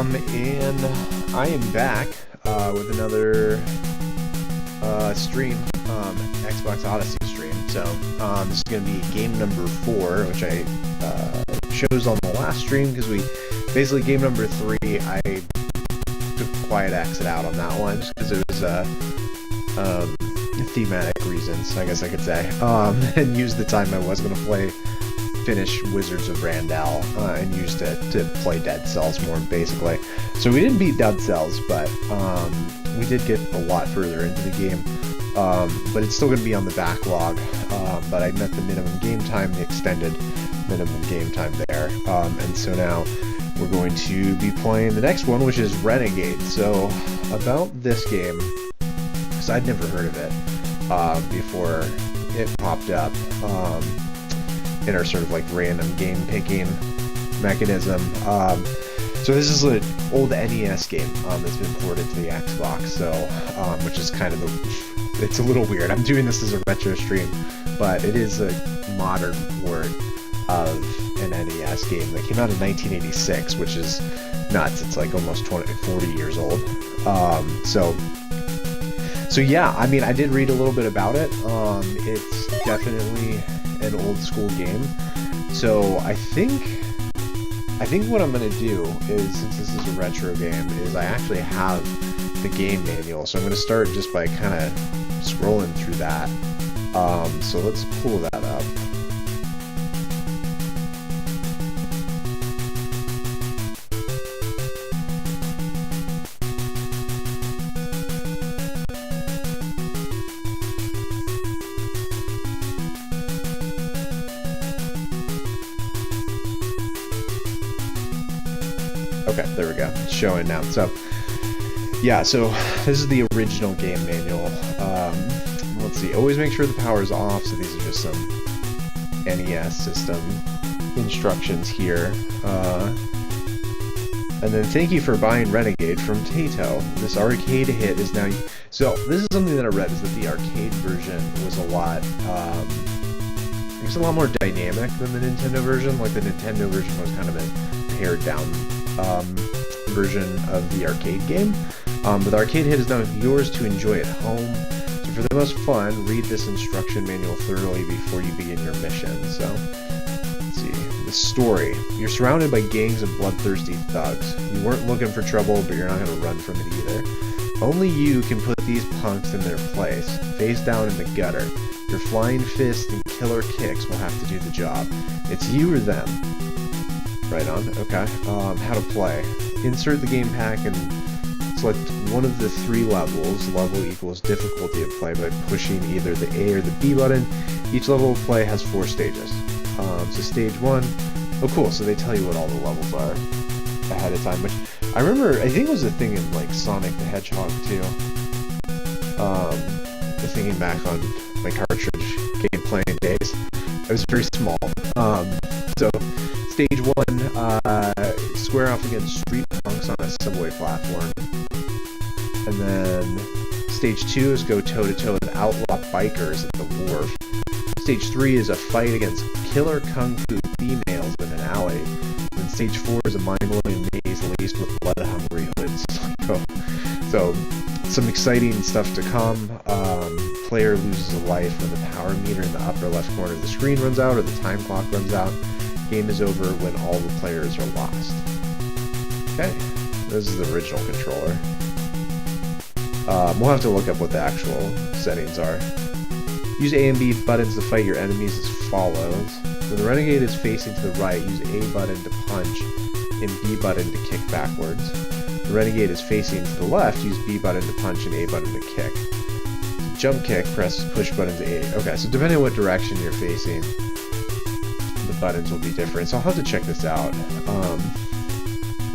And I am back with another stream, Xbox Odyssey stream. So this is going to be game number 4, which I chose on the last stream because we basically game number 3. I took a quiet exit out on that one just because it was thematic reasons, I guess I could say, and used the time I was going to finish Wizards of Randall and used it to play Dead Cells more basically. So we didn't beat Dead Cells, but we did get a lot further into the game. But it's still going to be on the backlog. But I met the minimum game time, the extended minimum game time there. And so now we're going to be playing the next one, which is Renegade. So about this game, because I'd never heard of it before it popped up in our sort of like random game picking mechanism. So this is an old NES game that's been ported to the Xbox, so which is kind of it's a little weird. I'm doing this as a retro stream, but it is a modern port of an NES game that came out in 1986, which is nuts. It's like almost 40 years old. So yeah, I mean, I did read a little bit about it. It's definitely an old school game. So I think what I'm gonna do is, since this is a retro game, is I actually have the game manual. So I'm gonna start just by kind of scrolling through that. So let's pull that up. Okay, there we go. It's showing now. So, yeah, so this is the original game manual. Let's see. Always make sure the power is off. So these are just some NES system instructions here. And then thank you for buying Renegade from Taito. This arcade hit is now... So this is something that I read, is that the arcade version was a lot... it was a lot more dynamic than the Nintendo version. Like the Nintendo version was kind of a pared down version of the arcade game, but the arcade hit is now yours to enjoy at home. So for the most fun, read this instruction manual thoroughly before you begin your mission. So let's see the story. You're surrounded by gangs of bloodthirsty thugs. You weren't looking for trouble, but you're not going to run from it either. Only you can put these punks in their place, face down in the gutter. Your flying fists and killer kicks will have to do the job. It's you or them. Right on, okay. How to play. Insert the game pack and select one of the 3 levels. Level equals difficulty of play by pushing either the A or the B button. Each level of play has 4 stages. So stage 1, oh cool, so they tell you what all the levels are ahead of time, which I remember, I think it was a thing in like Sonic the Hedgehog too. Thinking back on my cartridge game playing days, I was very small. So stage 1, square off against street punks on a subway platform. And then stage 2 is go toe-to-toe with outlaw bikers at the wharf. Stage 3 is a fight against killer kung fu females in an alley. And then stage 4 is a mind-blowing maze laced with blood-hungry hoods. So some exciting stuff to come. Player loses a life when the power meter in the upper left corner of the screen runs out or the time clock runs out. Game is over when all the players are lost. Okay, this is the original controller. We'll have to look up what the actual settings are. Use A and B buttons to fight your enemies as follows. When the Renegade is facing to the right, use A button to punch and B button to kick backwards. The Renegade is facing to the left, use B button to punch and A button to kick. To jump kick, press push button to A. Okay, so depending on what direction you're facing, the buttons will be different, so I'll have to check this out.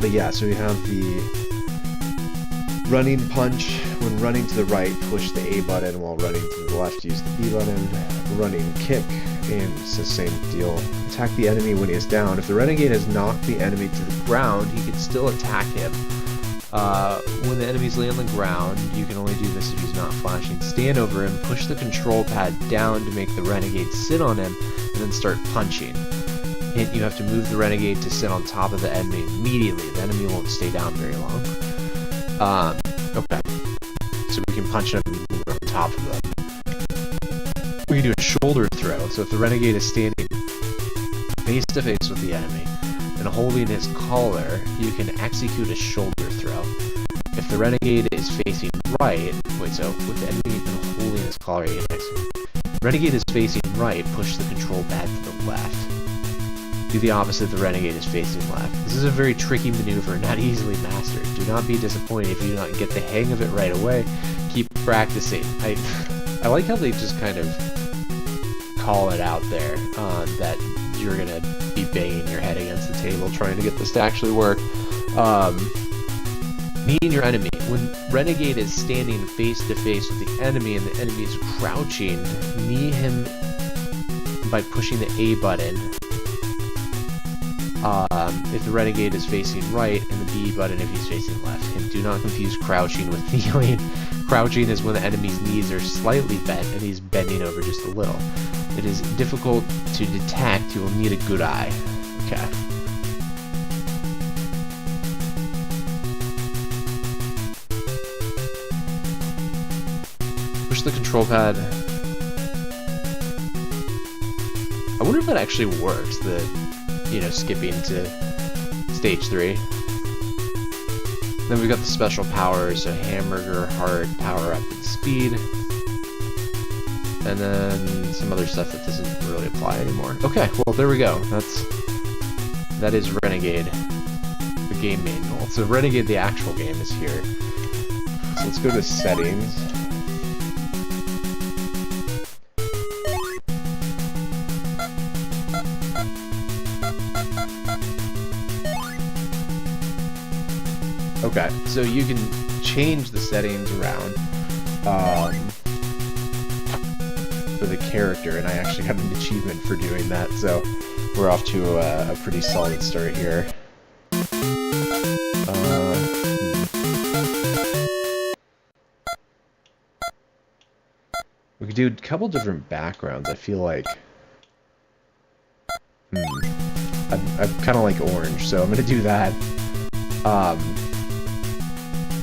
But yeah, so we have the running punch. When running to the right, push the A button. While running to the left, use the B button. Running kick, and it's the same deal. Attack the enemy when he is down. If the Renegade has knocked the enemy to the ground, he can still attack him. When the enemies lay on the ground, you can only do this if he's not flashing. Stand over him, push the control pad down to make the Renegade sit on him, and then start punching. Hint, you have to move the Renegade to sit on top of the enemy immediately. The enemy won't stay down very long. Okay. So we can punch them and move on top of them. We can do a shoulder throw. So if the Renegade is standing face to face with the enemy and holding his collar, you can execute a shoulder throw. If the Renegade is facing right, wait, so with the enemy and holding his collar, you can execute. Renegade is facing right, push the control pad to the left. Do the opposite if the Renegade is facing left. This is a very tricky maneuver, not easily mastered. Do not be disappointed if you do not get the hang of it right away. Keep practicing. I like how they just kind of call it out there, that you're gonna be banging your head against the table trying to get this to actually work. Kneeing your enemy. When Renegade is standing face to face with the enemy and the enemy is crouching, knee him by pushing the A button. If the Renegade is facing right, and the B button if he's facing left. And do not confuse crouching with kneeling. Crouching is when the enemy's knees are slightly bent and he's bending over just a little. It is difficult to detect. You will need a good eye. Okay. Push the control pad. I wonder if that actually works, the, you know, skipping to stage 3. Then we've got the special powers, so hamburger, heart, power up, and speed. And then some other stuff that doesn't really apply anymore. Okay, well there we go. That is Renegade, the game manual. So Renegade, the actual game, is here. So let's go to settings. Okay, so you can change the settings around for the character, and I actually got an achievement for doing that, so we're off to a pretty solid start here. We could do a couple different backgrounds. I feel like I kind of like orange, so I'm gonna do that.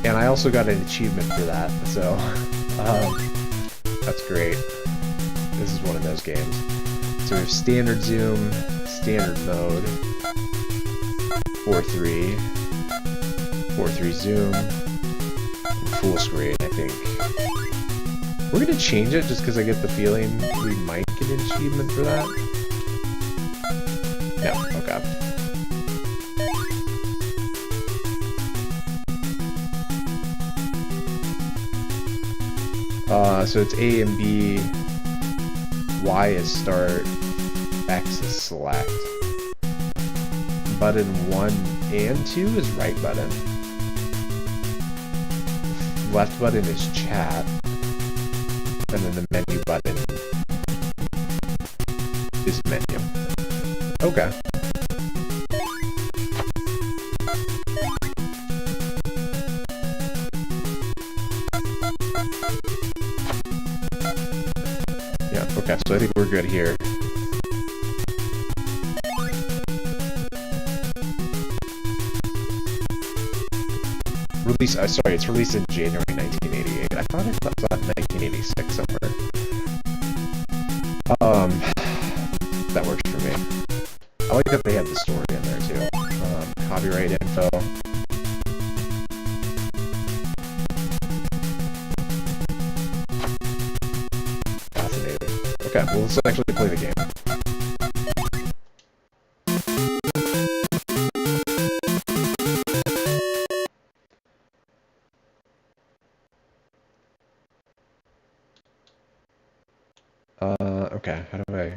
And I also got an achievement for that, so that's great. This is one of those games. So we have standard zoom, standard mode, 4:3, 4:3 zoom, and full screen, I think. We're gonna change it just because I get the feeling we might get an achievement for that. No, okay. So it's A and B, Y is start, X is select. Button 1 and 2 is right button. Left button is chat. And then the menu button is menu. Okay. Okay, so I think we're good here. Sorry, it's released in January 1988. I thought it was on 1986 somewhere. That works for me. I like that they have the story in there too. Copyright info. Okay, well, let's actually play the game. Okay, how do I...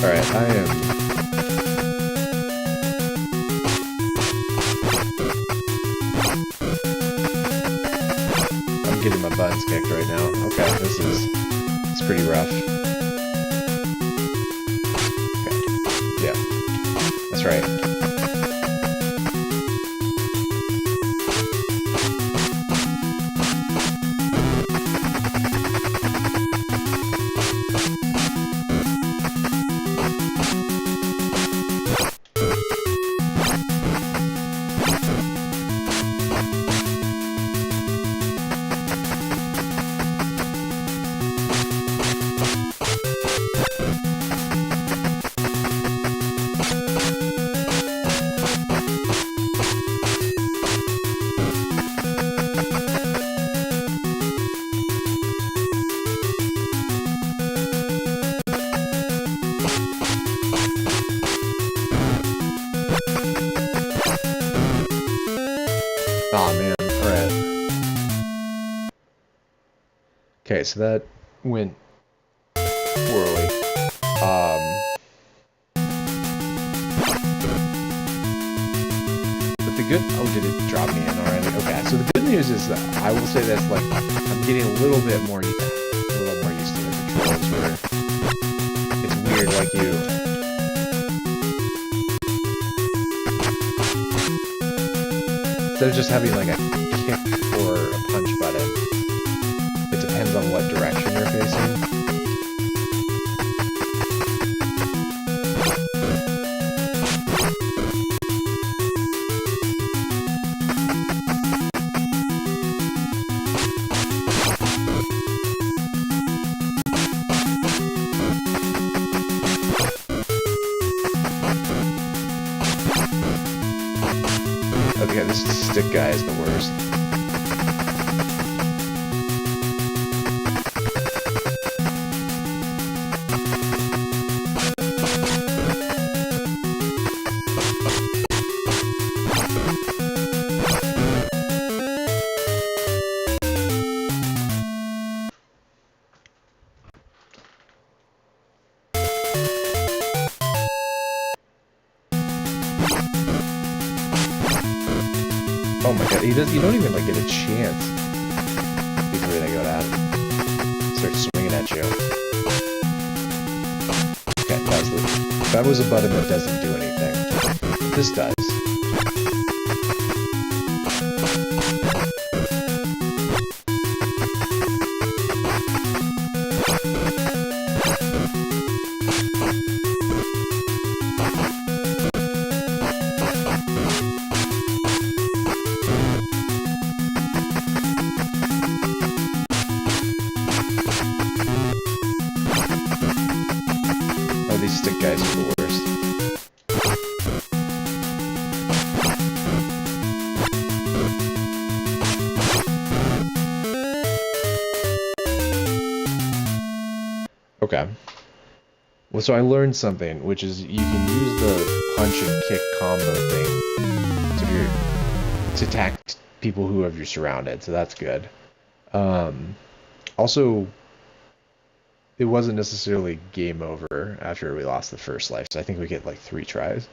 Alright, I am... sense kicked right now. Okay, it's pretty rough. Okay, yeah, that's right. Okay, so that went poorly. But the good... Oh, did it drop me in already? Okay, so the good news is that I will say this, like, I'm getting a little more used to the controls where it's weird, like instead of just having, like, a kick or a punch button, it depends on what direction you're facing. Okay, this stick guy is the worst. Oh my god, you don't even like get a chance before they go at it. Start swinging at you. Okay, that was a button that doesn't do anything. This does. These stick guys are the worst. Okay. Well, so I learned something, which is you can use the punch and kick combo thing to attack people who have you surrounded, so that's good. Also, it wasn't necessarily game over after we lost the first life, so I think we get like 3 tries.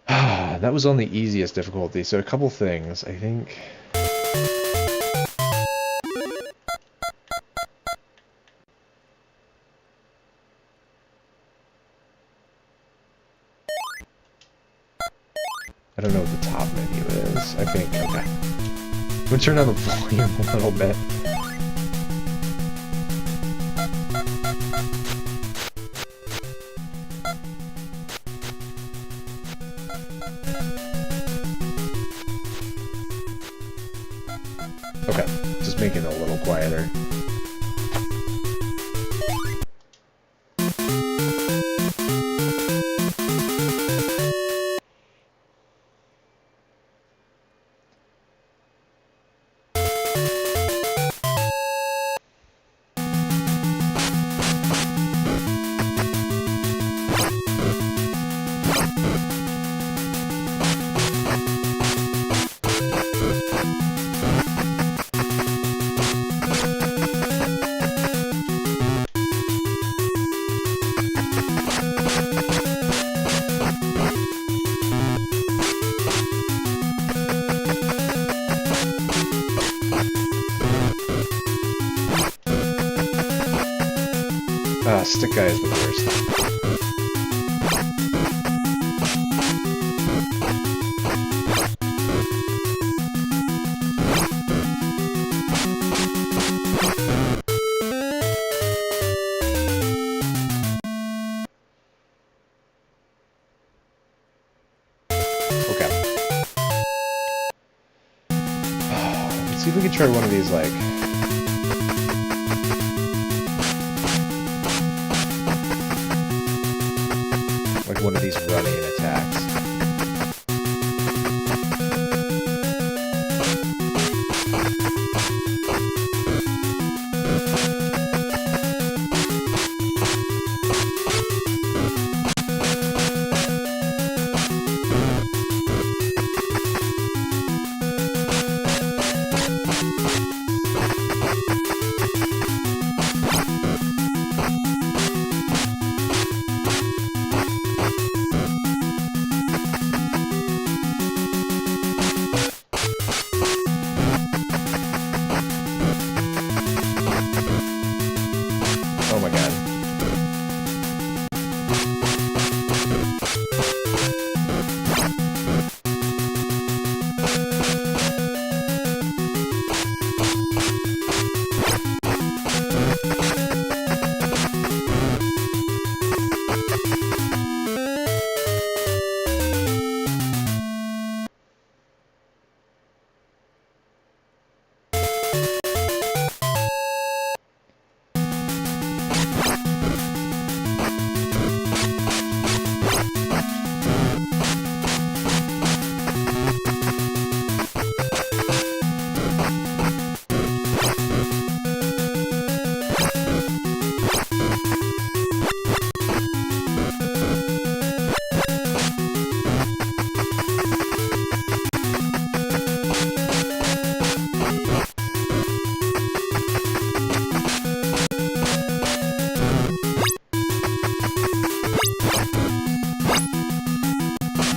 That was on the easiest difficulty, so a couple things, I think. I don't know what the top menu is, I think, okay. I'm gonna turn down the volume a little bit. Okay, just making it a little quieter. stick guy is the worst. See if we can try one of these, like one of these running attacks. Oh my god.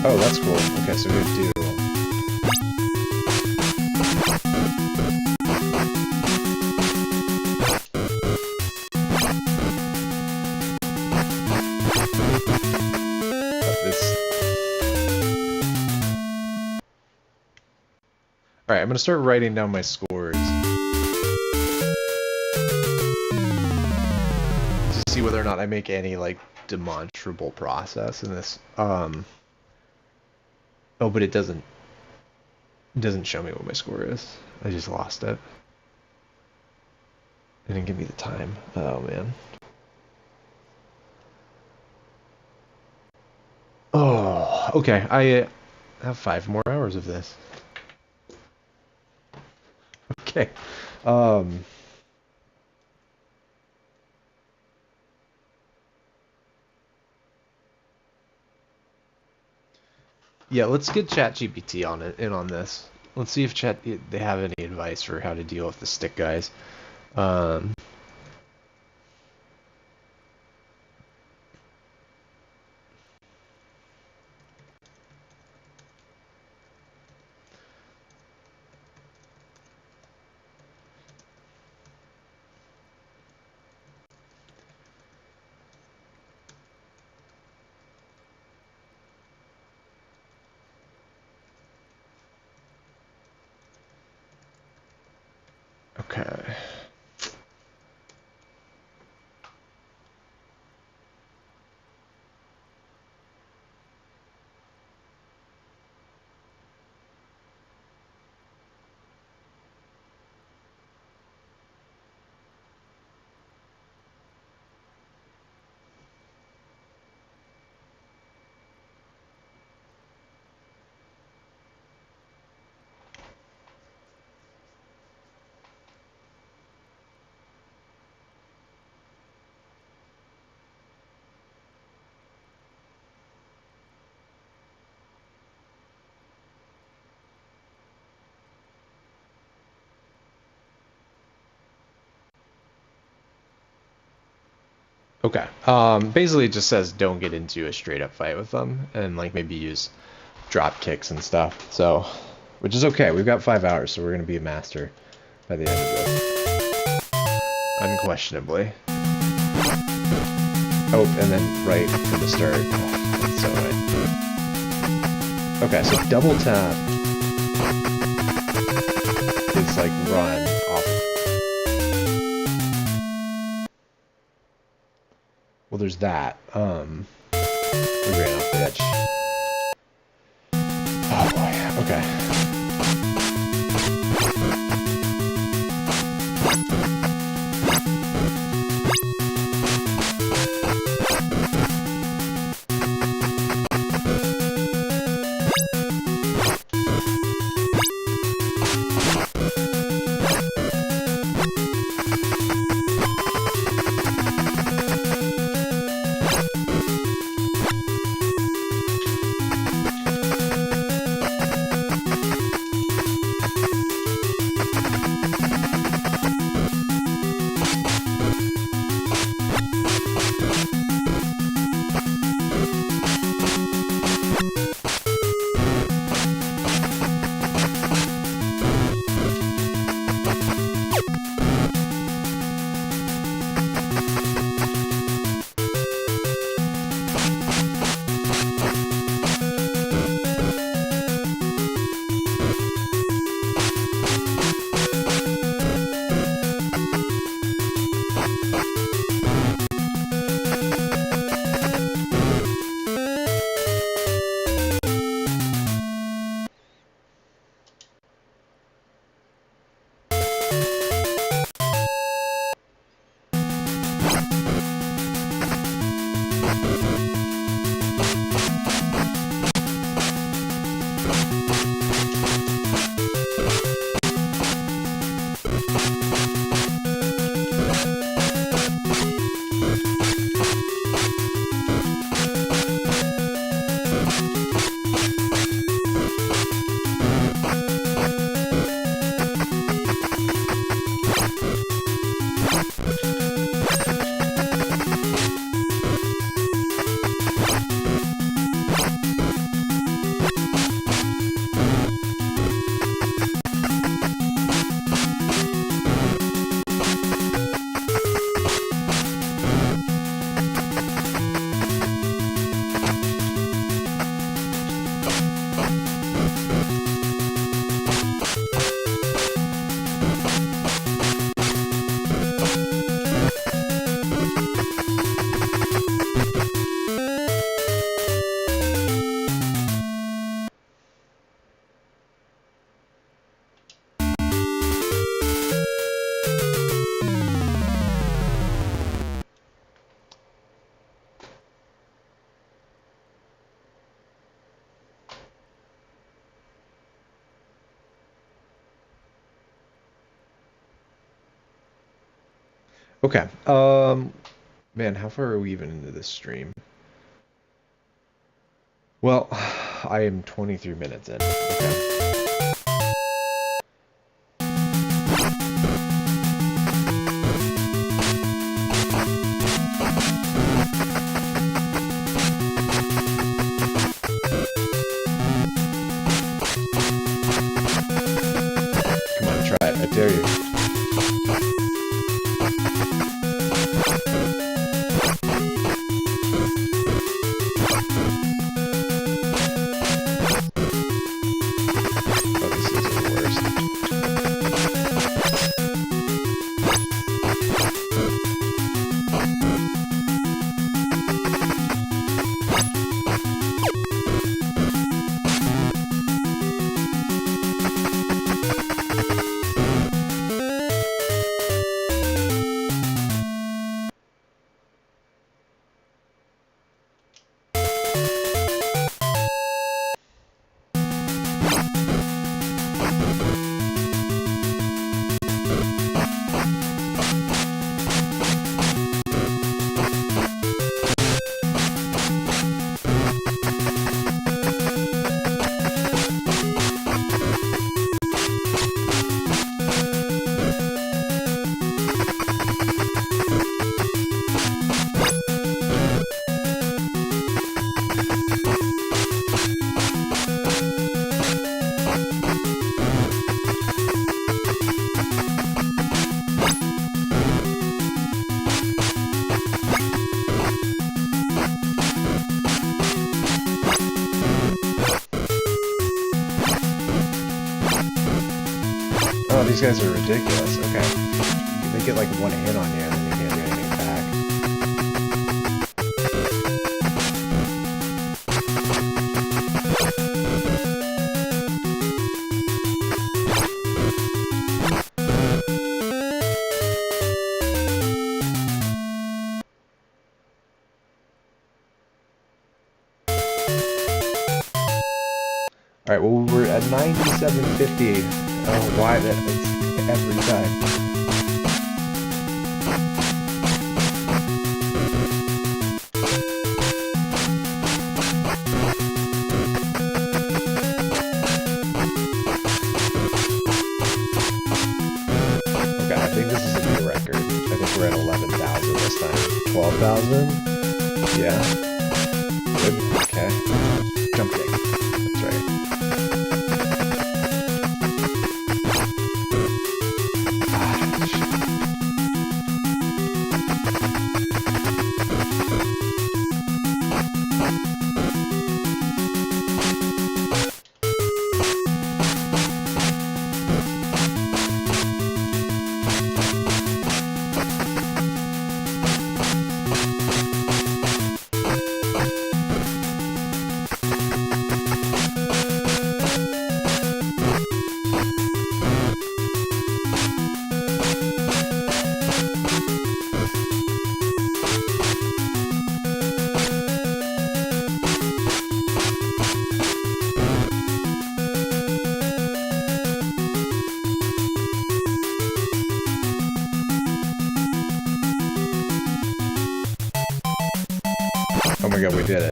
Oh, that's cool. Okay, so we do. Alright, I'm gonna start writing down my scores to see whether or not I make any, like, demonstrable process in this. Oh, but it doesn't show me what my score is. I just lost it. It didn't give me the time. Oh, man. Oh, okay. I have 5 more hours of this. Okay. Yeah, let's get ChatGPT on it, in on this. Let's see if they have any advice for how to deal with the stick guys. Okay. Okay. Basically it just says don't get into a straight up fight with them and like maybe use drop kicks and stuff. So, which is okay. We've got 5 hours, so we're going to be a master by the end of this. Unquestionably. Oh, and then right from the start. Oh, that's so annoying. Okay, so double tap is like run off. Well, there's that. We ran off the edge. Oh boy. Okay. Okay. Man, how far are we even into this stream? Well, I am 23 minutes in. Okay. Come on, try it. I dare you. these guys are ridiculous. Okay. They get like one hit on you and then you can't do anything back. Alright, well we're at 97.50. Oh, why that is every time. Okay, I think this is a new record. I think we're at 11,000 this time. 12,000? Yeah. Good. Okay. Jump kick. That's right. Oh my god, we did it.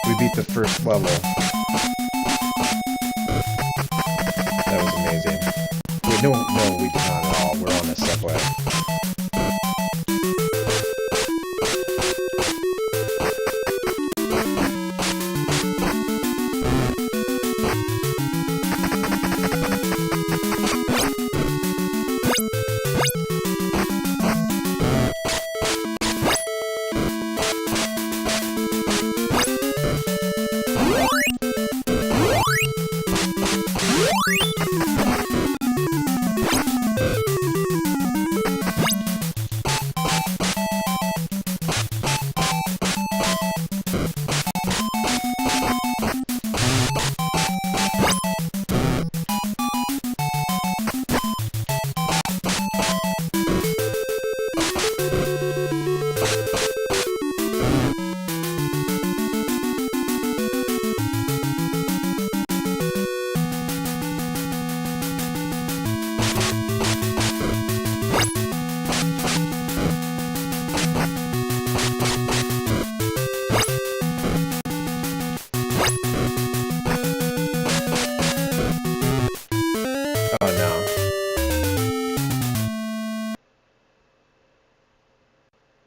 We beat the first level. That was amazing. Wait, no, we did not at all. We're on a subway.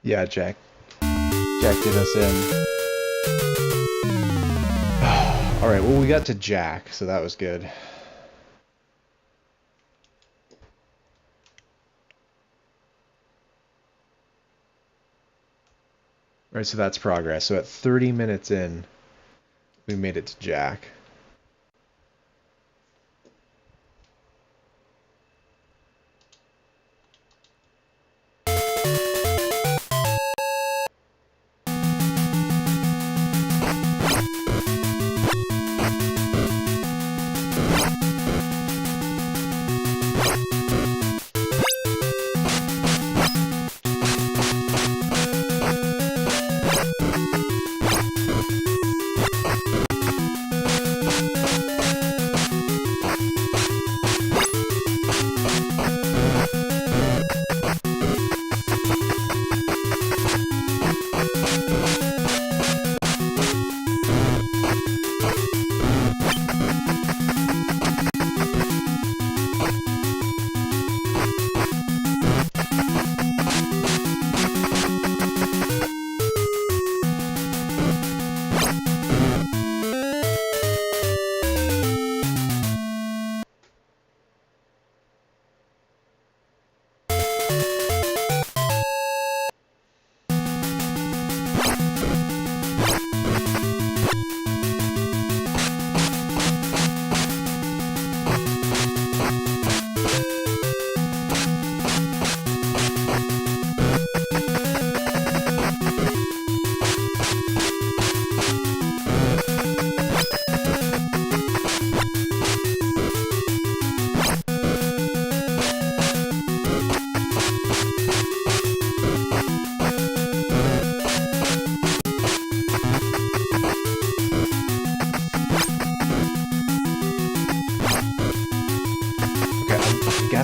Yeah, Jack did us in. Alright, well we got to Jack, so that was good. Alright, so that's progress. So at 30 minutes in, we made it to Jack.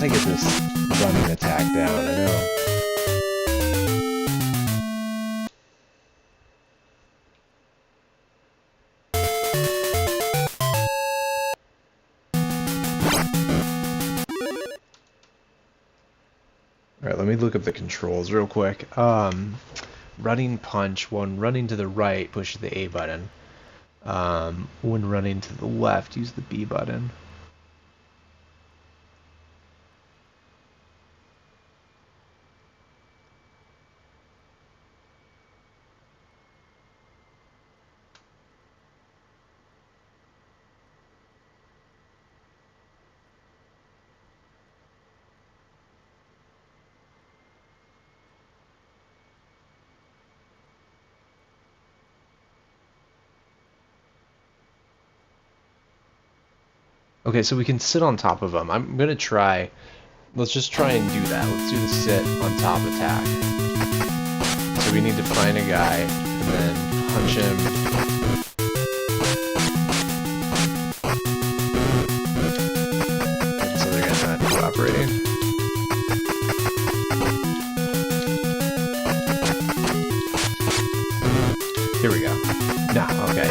gotta get this running attack down, I know. Alright, let me look up the controls real quick. Running punch, when running to the right, push the A button. When running to the left, use the B button. Okay, so we can sit on top of them. I'm gonna try. Let's just try and do that. Let's do the sit on top attack. So we need to find a guy and then punch him. This other guy's not cooperating. Here we go. No, okay.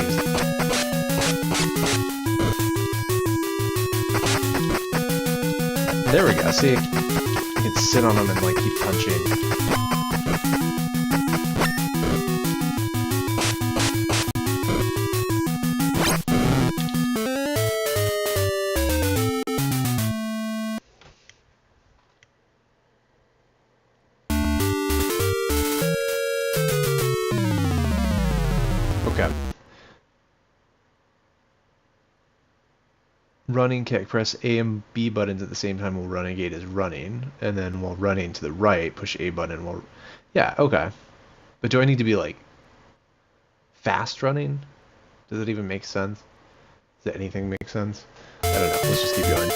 There we go, see? You can sit on them and like keep punching. Okay. Running kick, press A and B buttons at the same time while Renegade is running, and then while running to the right, push A button while... Yeah, okay. But do I need to be, like, fast running? Does it even make sense? Does anything make sense? I don't know. Let's just keep going.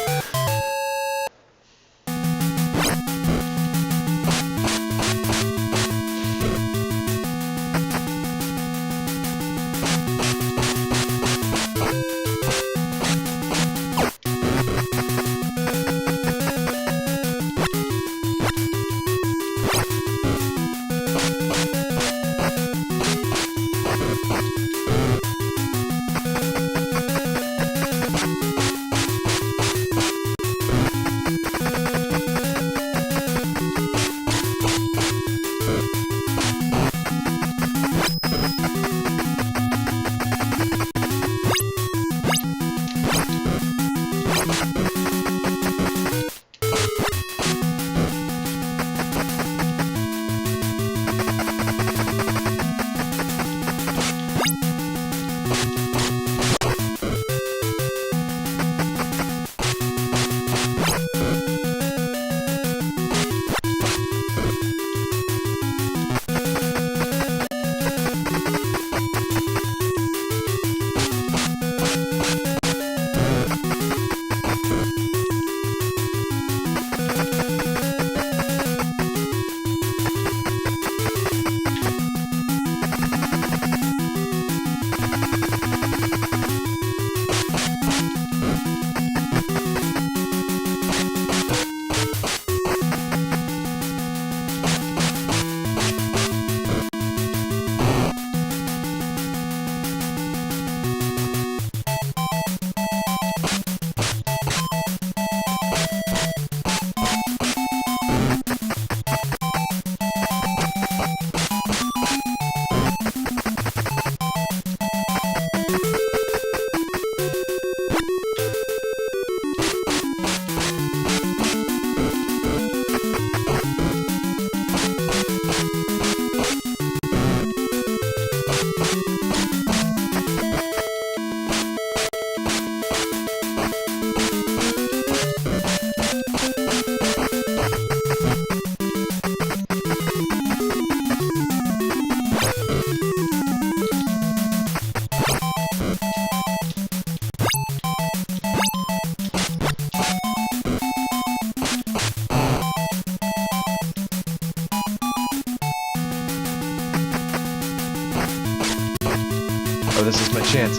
Oh, this is my chance.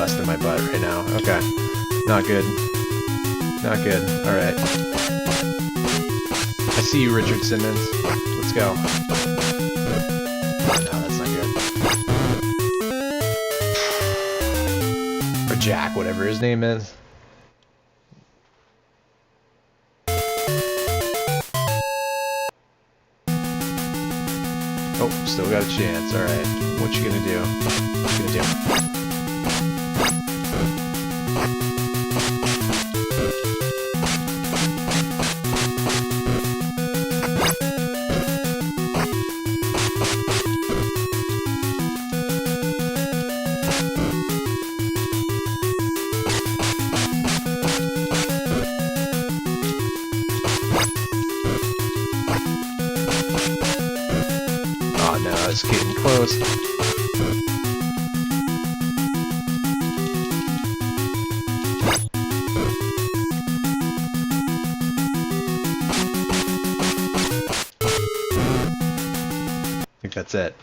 busting my butt right now. Okay. Not good. Not good. Alright. I see you, Richard Simmons. Let's go. Oh, no, that's not good. Or Jack, whatever his name is. Oh, still got a chance. Alright. What you gonna do? What you gonna do? Oh no, it's getting close. I think that's it.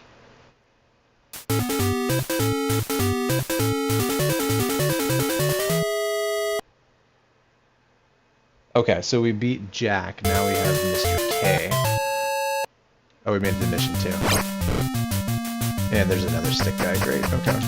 Okay, so we beat Jack, now we have Mr. K. Oh, we made the mission too. And there's another stick guy, great, okay.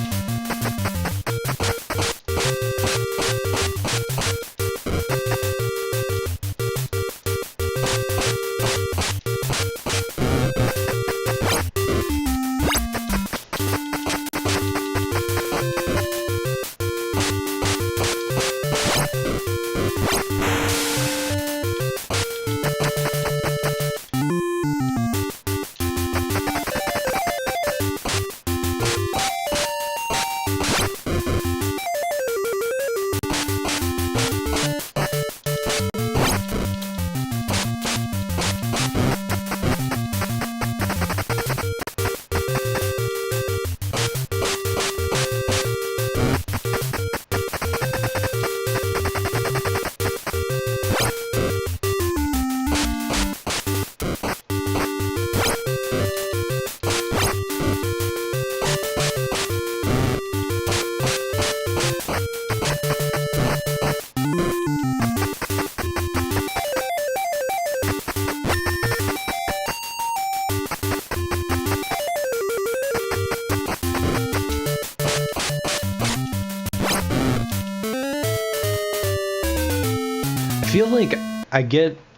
I feel like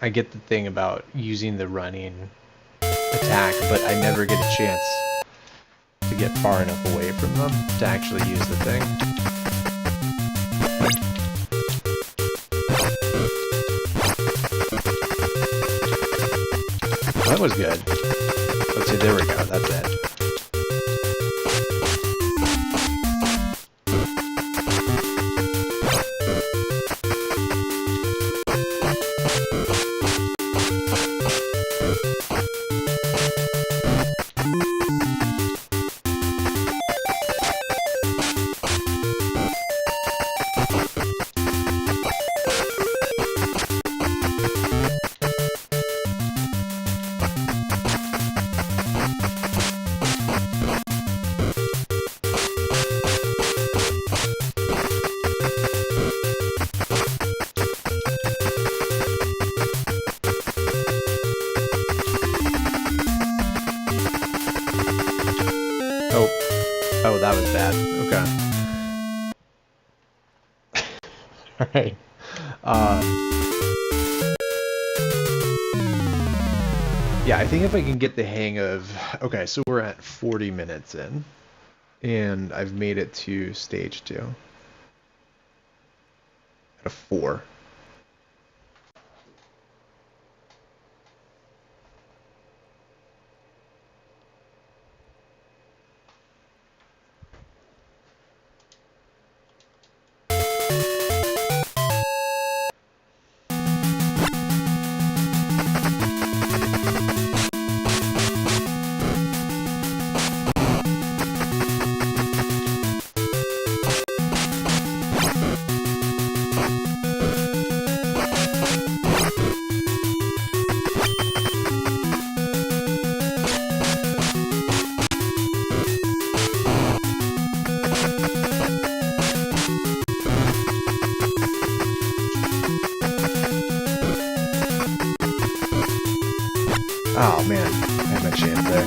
I get the thing about using the running attack, but I never get a chance to get far enough away from them to actually use the thing. Well, that was good. Let's see, there we go, that's it. Oh, that was bad. Okay. Alright. Yeah, I think if I can get the hang of... Okay, so we're at 40 minutes in. And I've made it to stage 2. At a 4. Oh man, I had my chance there.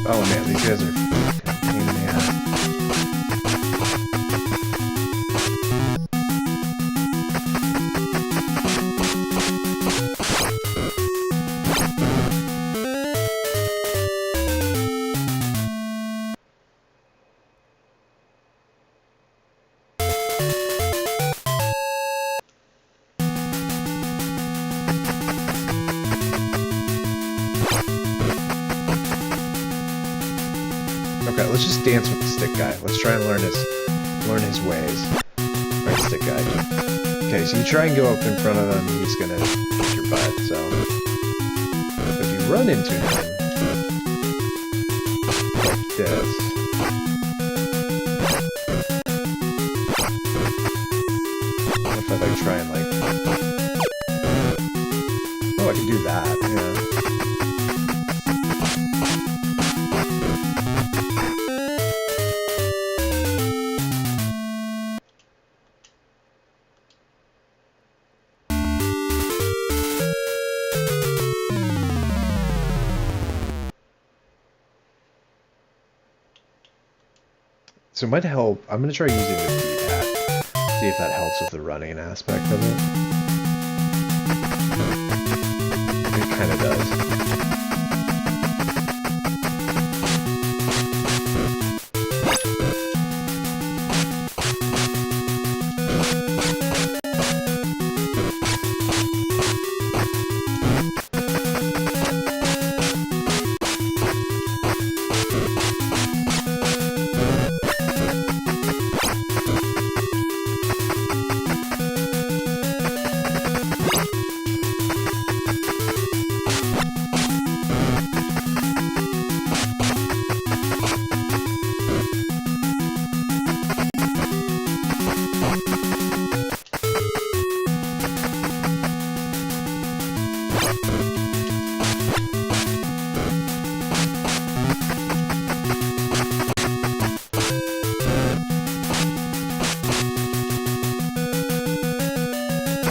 Oh man, these guys are fucking pain in the ass. Okay, let's just dance with the stick guy. Let's try and learn his ways. Alright, stick guy. Okay, so you try and go up in front of him, he's gonna kick your butt, so if you run into him like this. What if I like try and like, oh, I can do that, yeah. So it might help. I'm going to try using the D-pad, see if that helps with the running aspect of it. It kind of does.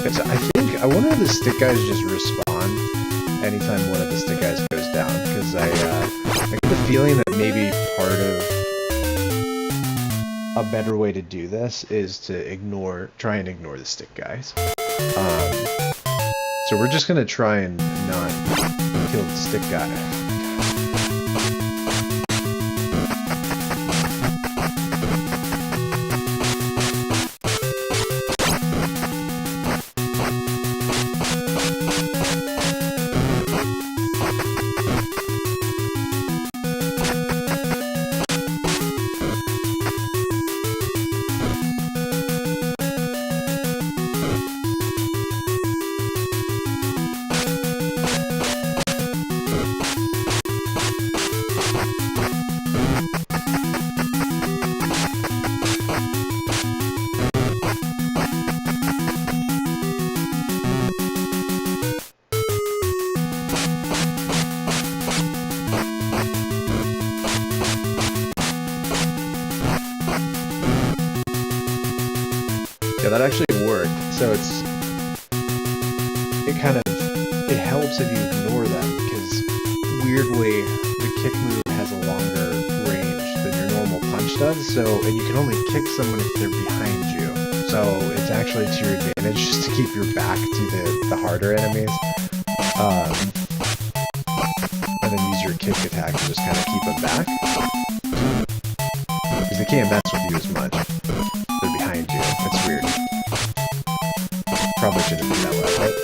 So I wonder if the stick guys just respawn anytime one of the stick guys goes down, because I get the feeling that maybe part of a better way to do this is to try and ignore the stick guys. So we're just gonna try and not kill the stick guy. Yeah, that actually worked. So it helps if you ignore them, because weirdly the kick move has a longer range than your normal punch dash does, so, and you can only kick someone if they're behind you. So it's actually to your advantage just to keep your back to the harder enemies. And then use your kick attack to just kind of keep them back. Because they can't mess with you as much. They're behind you. It's weird. Probably shouldn't be that way, right?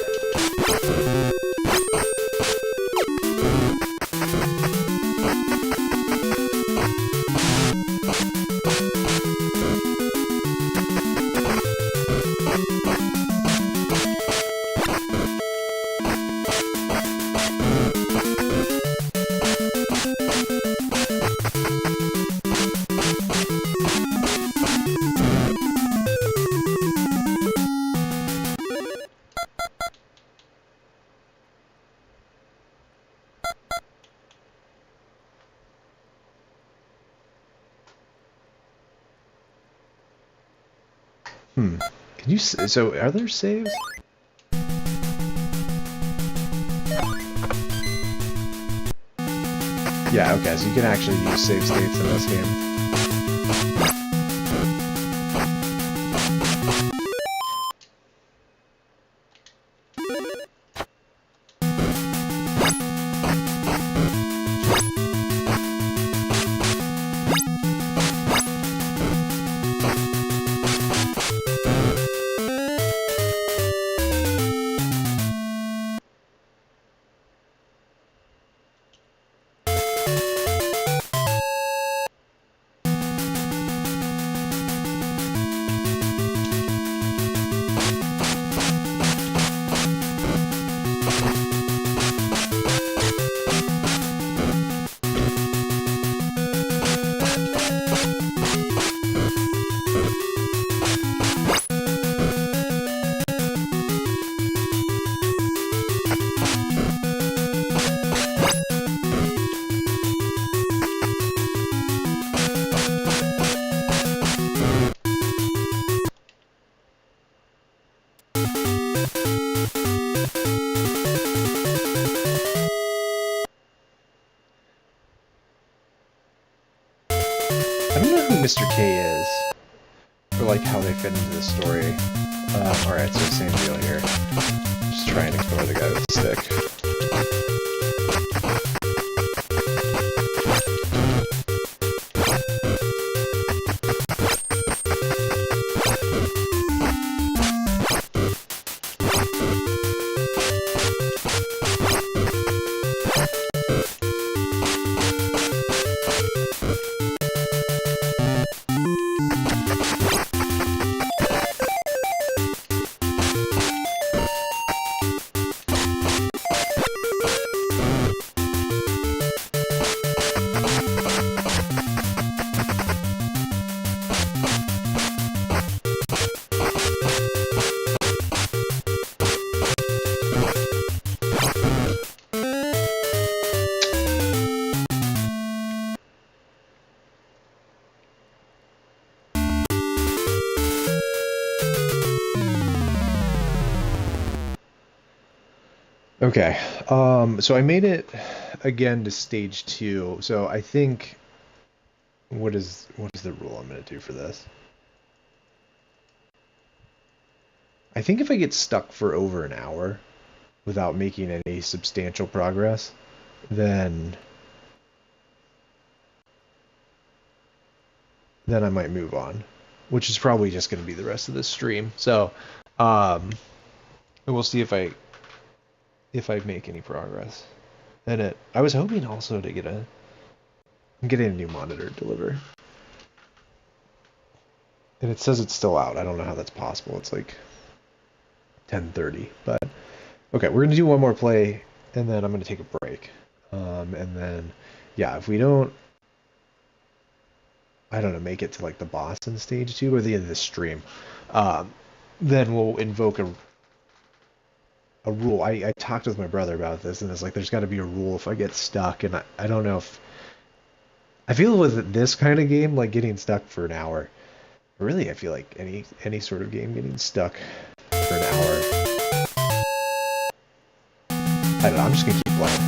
Can you, so are there saves? Yeah, okay, so you can actually use save states in this game. Mr. K is, or like how they fit into the story. Alright, so same deal here. Just trying to ignore the guy with the stick. Okay, so I made it again to stage 2. So I think what is the rule I'm going to do for this? I think if I get stuck for over an hour without making any substantial progress, then I might move on, which is probably just going to be the rest of this stream. So we'll see if I make any progress. And I was hoping also to get a new monitor delivered. And it says it's still out. I don't know how that's possible. It's like 10:30, but okay, we're gonna do one more play, and then I'm gonna take a break. And then, yeah, if we don't, I don't know, make it to like the boss in stage 2 or the end of the stream, then we'll invoke a rule. I talked with my brother about this, and it's like there's got to be a rule if I get stuck, and I don't know if I feel with this kind of game, like getting stuck for an hour. Really, I feel like any sort of game getting stuck for an hour. I don't know. I'm just gonna keep playing.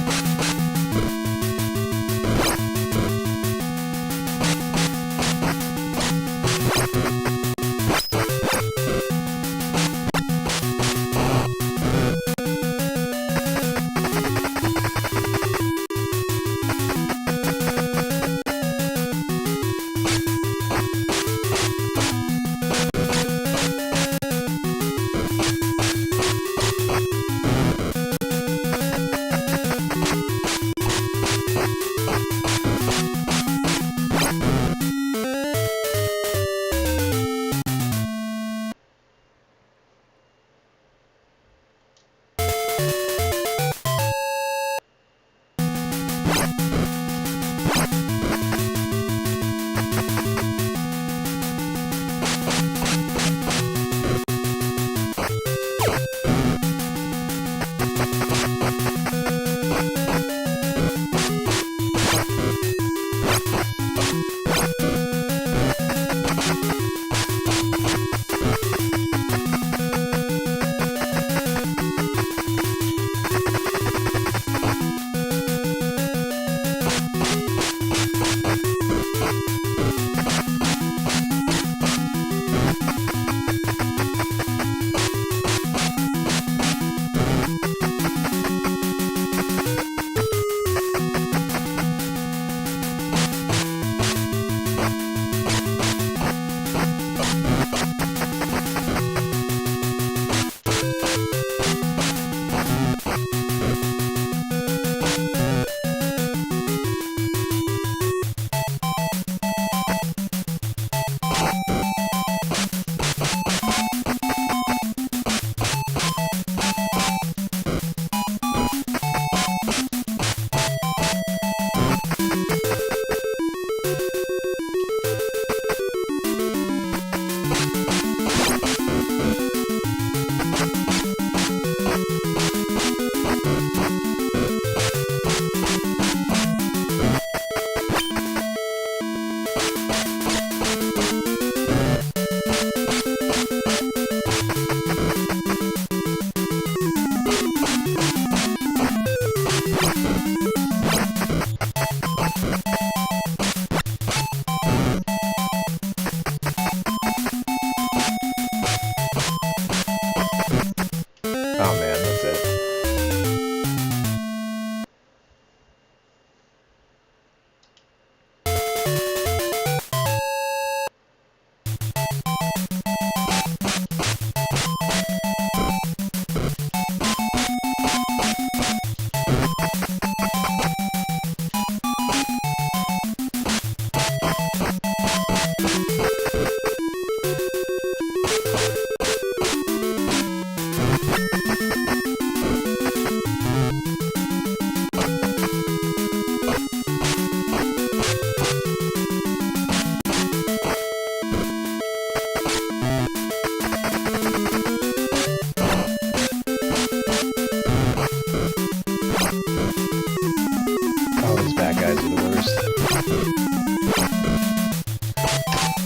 fat guys are the worst.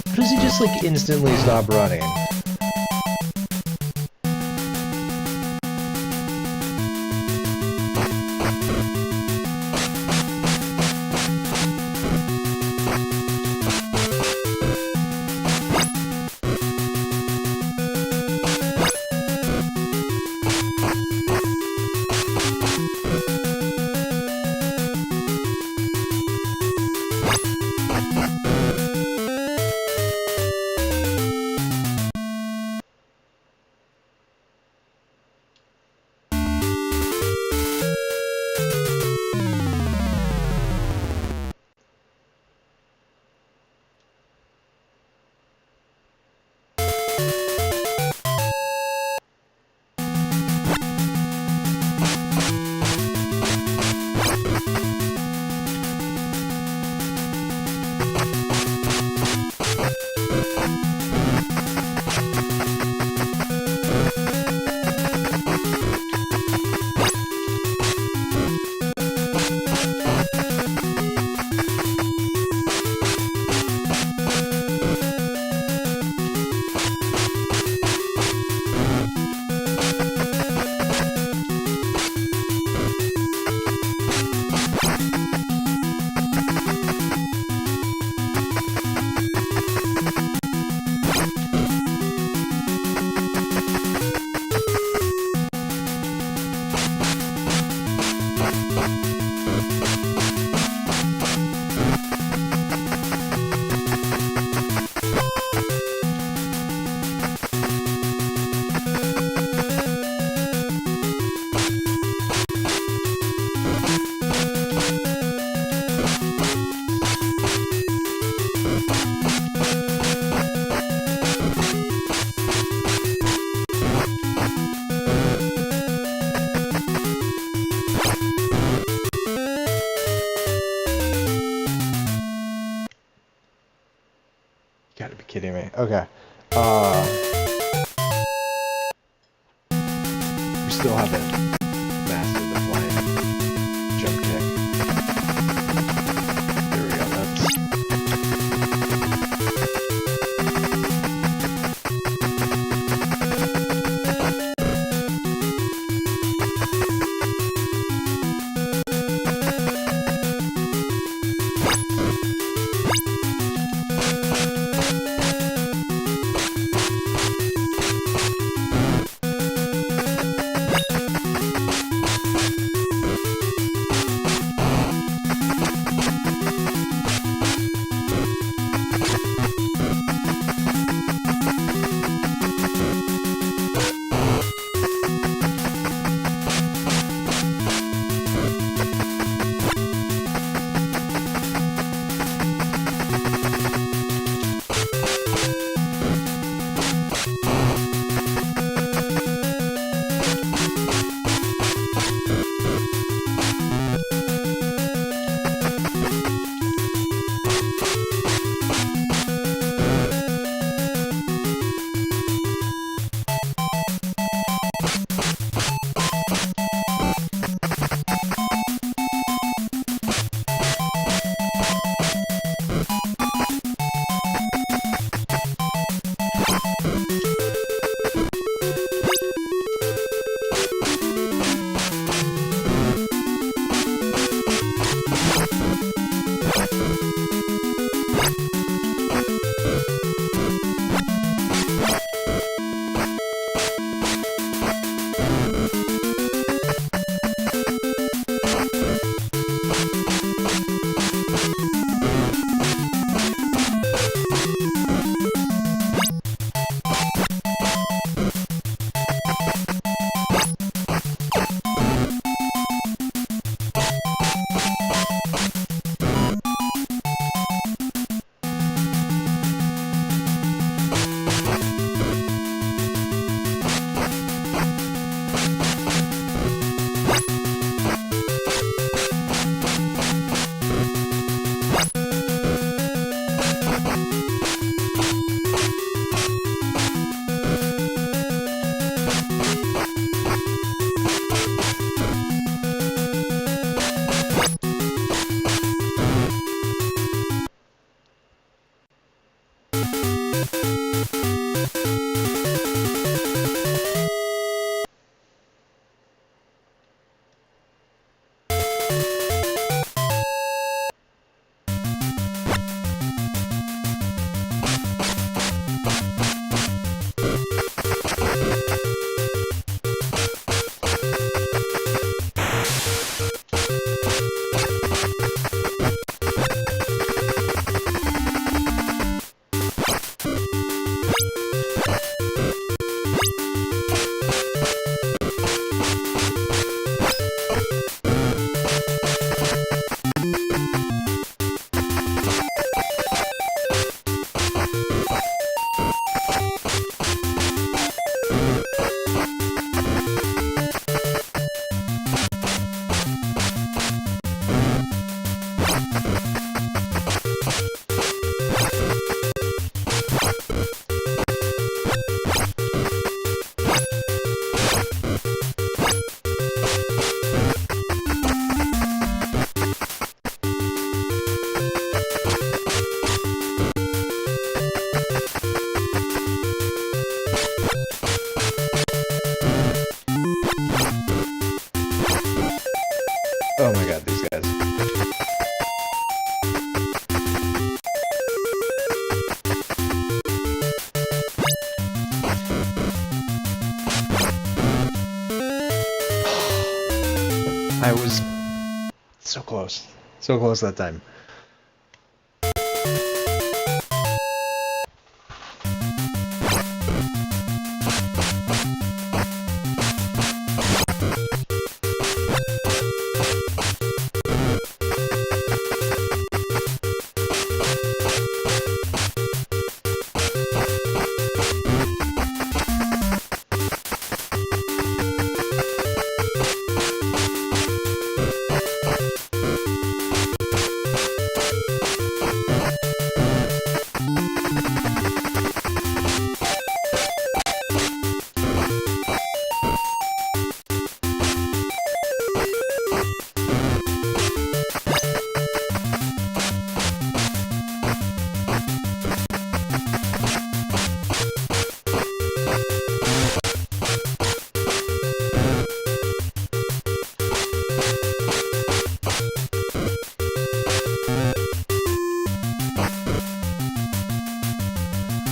How does he just, like, instantly stop running? Gotta be kidding me. Okay. We still haven't mastered the flying jump kick. There we go. close. So close that time.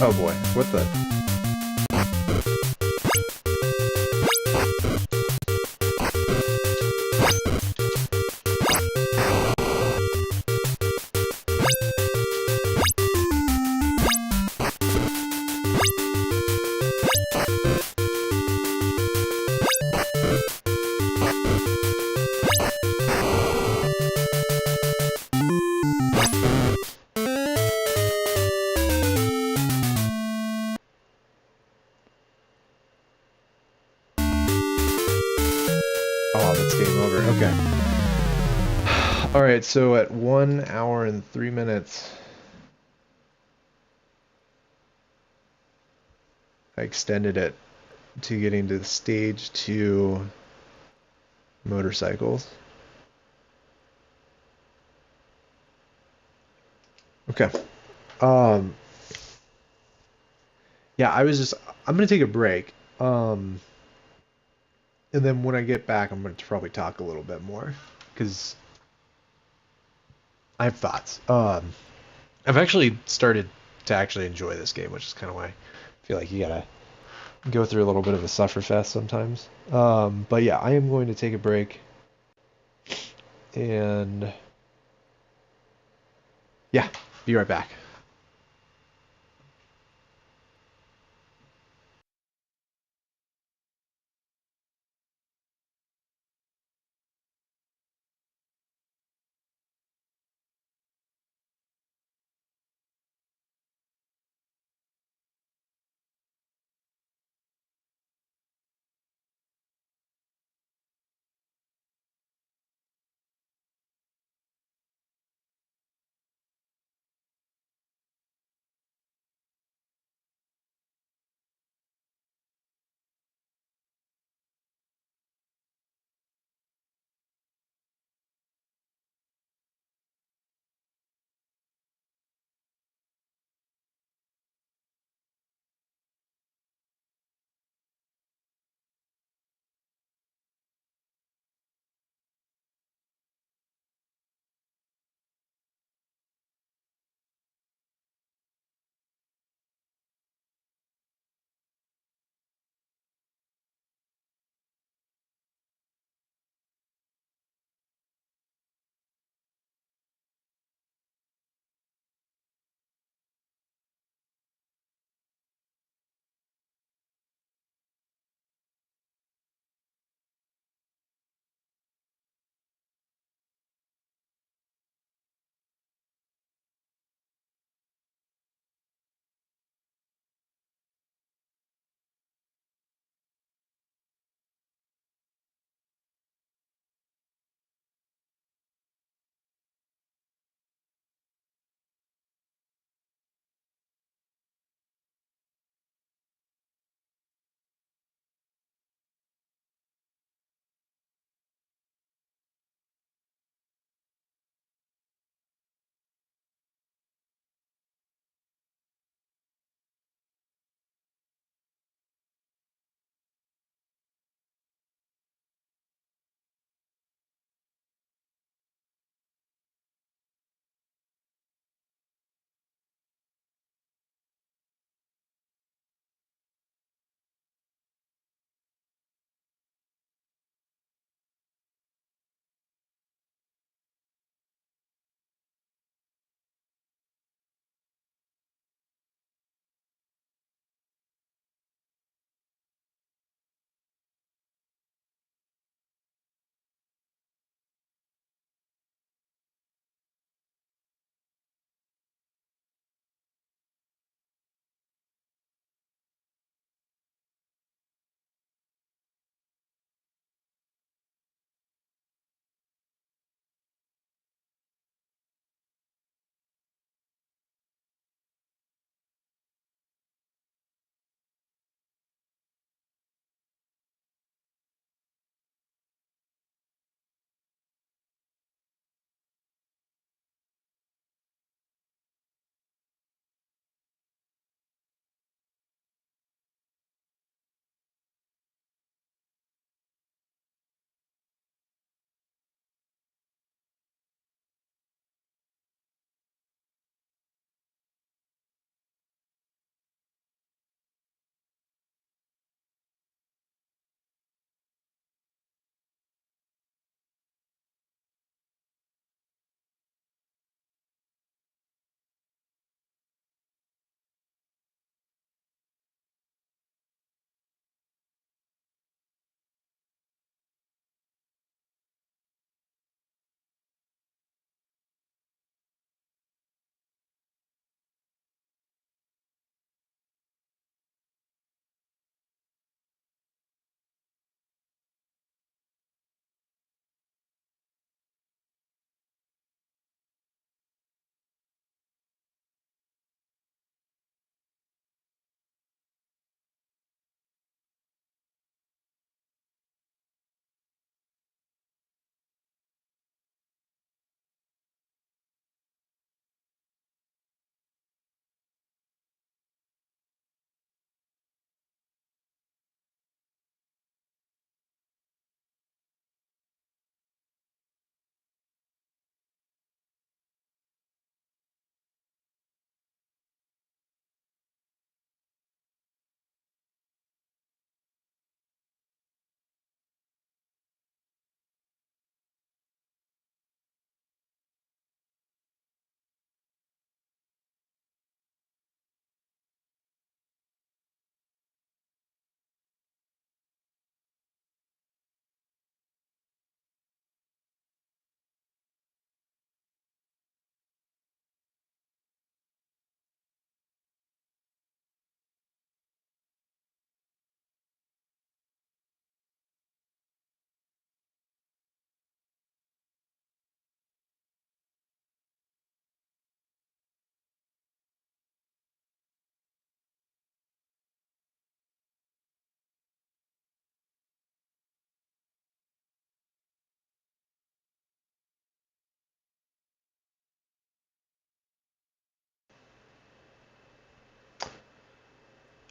Oh boy, what the? Oh, that's game over. Okay. Alright, so at 1 hour and 3 minutes, I extended it to getting to the stage 2 motorcycles. Okay. Yeah, I'm gonna take a break. And then when I get back, I'm going to probably talk a little bit more because I have thoughts. I've actually started to actually enjoy this game, which is kind of why I feel like you gotta go through a little bit of a sufferfest sometimes. But yeah, I am going to take a break, and yeah, be right back.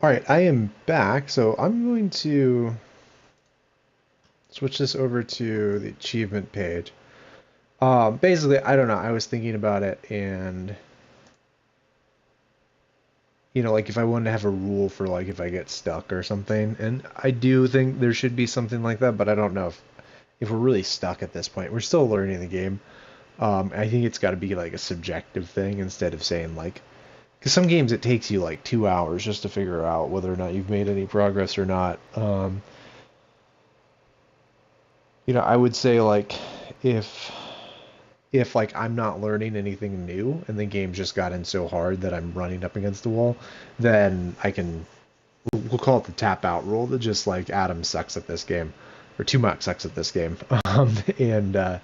Alright, I am back, so I'm going to switch this over to the achievement page. Basically, I don't know, I was thinking about it, and like if I wanted to have a rule for like if I get stuck or something, and I do think there should be something like that, but I don't know if we're really stuck at this point. We're still learning the game. I think it's got to be like a subjective thing instead of saying like, because some games it takes you like 2 hours just to figure out whether or not you've made any progress or not. I would say like if like I'm not learning anything new and the game's just gotten so hard that I'm running up against the wall, then we'll call it the tap out rule, that just like Adam sucks at this game, or Tumak sucks at this game, and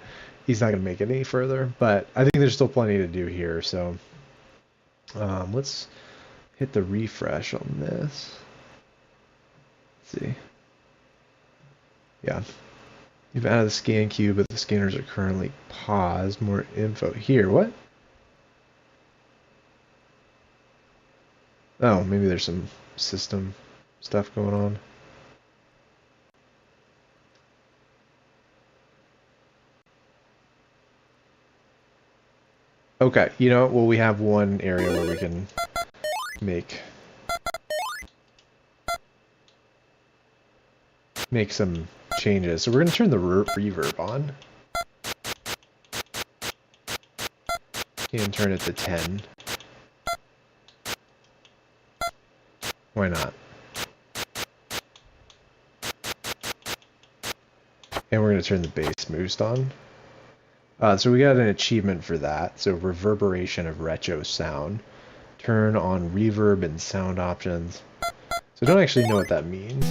he's not going to make it any further. But I think there's still plenty to do here, so let's hit the refresh on this. Let's see. Yeah. You've added the scan queue, but the scanners are currently paused. More info here. What? Oh, maybe there's some system stuff going on. Okay, well, we have one area where we can make some changes. So we're going to turn the reverb on. And turn it to 10. Why not? And we're going to turn the bass boost on. So we got an achievement for that. So reverberation of retro sound. Turn on reverb and sound options. So I don't actually know what that means.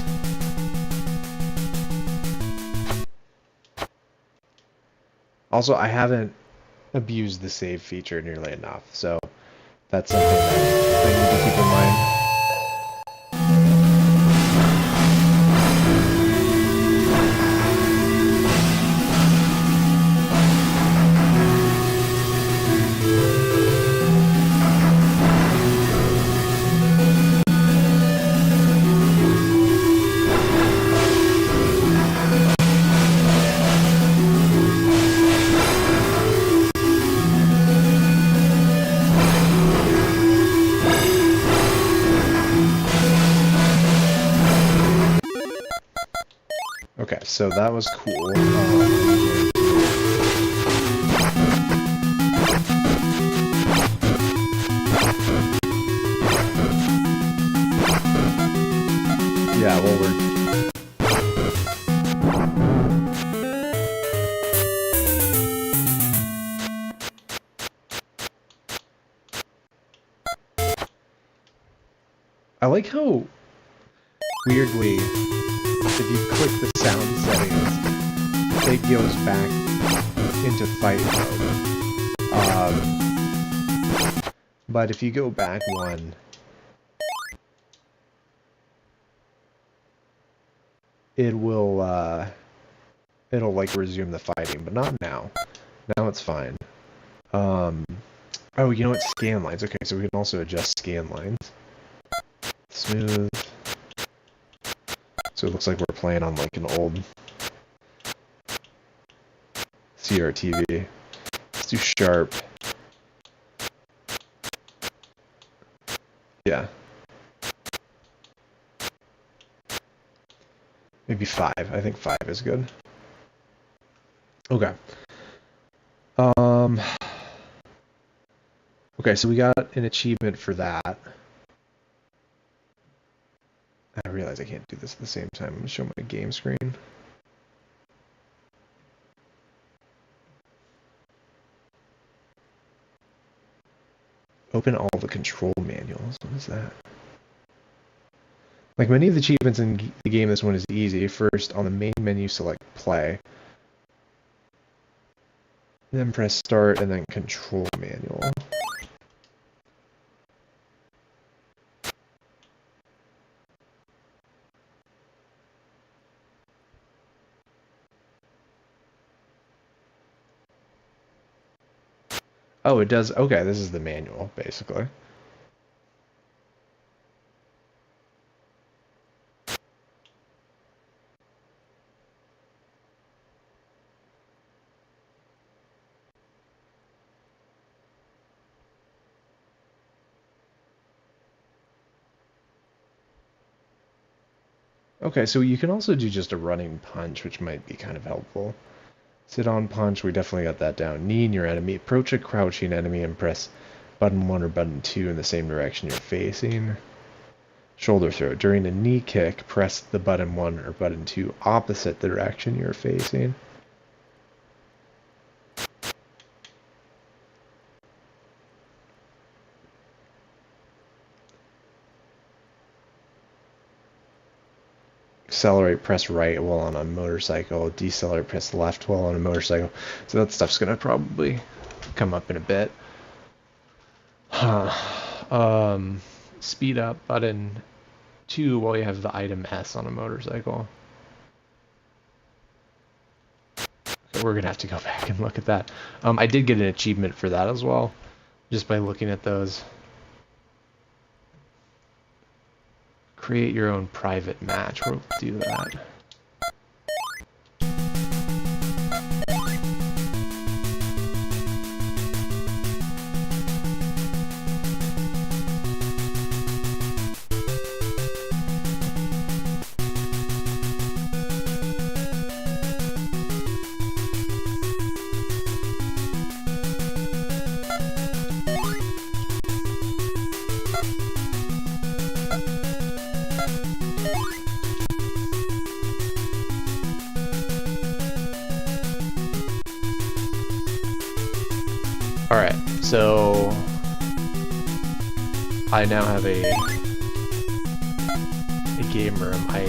Also, I haven't abused the save feature nearly enough, so that's something that I need to keep in mind. Okay, so that was cool. Yeah, well, I like how weirdly, if you click the sound settings, it goes back into fight mode. But if you go back one, it'll like resume the fighting, but not now. Now it's fine. Oh, you know what? Scan lines. Okay, so we can also adjust scan lines. Smooth. So it looks like we're playing on like an old CRTV. Let's do sharp. Yeah. Maybe 5. I think 5 is good. Okay. Okay, so we got an achievement for that. I realize I can't do this at the same time. I'm going to show my game screen. Open all the control manuals. What is that? Like many of the achievements in the game, this one is easy. First, on the main menu, select play. Then press start and then control manual. Oh, it does. Okay, this is the manual, basically. Okay, so you can also do just a running punch, which might be kind of helpful. Sit on punch, we definitely got that down. Knee in your enemy. Approach a crouching enemy and press button 1 or button 2 in the same direction you're facing. Shoulder throw. During a knee kick, press the button 1 or button 2 opposite the direction you're facing. Accelerate, press right while on a motorcycle. Decelerate, press left while on a motorcycle. So that stuff's gonna probably come up in a bit. Speed up, button 2 while you have the item S on a motorcycle. Okay, we're gonna have to go back and look at that. I did get an achievement for that as well, just by looking at those. Create your own private match. We'll do that. Alright, so I now have a game room. I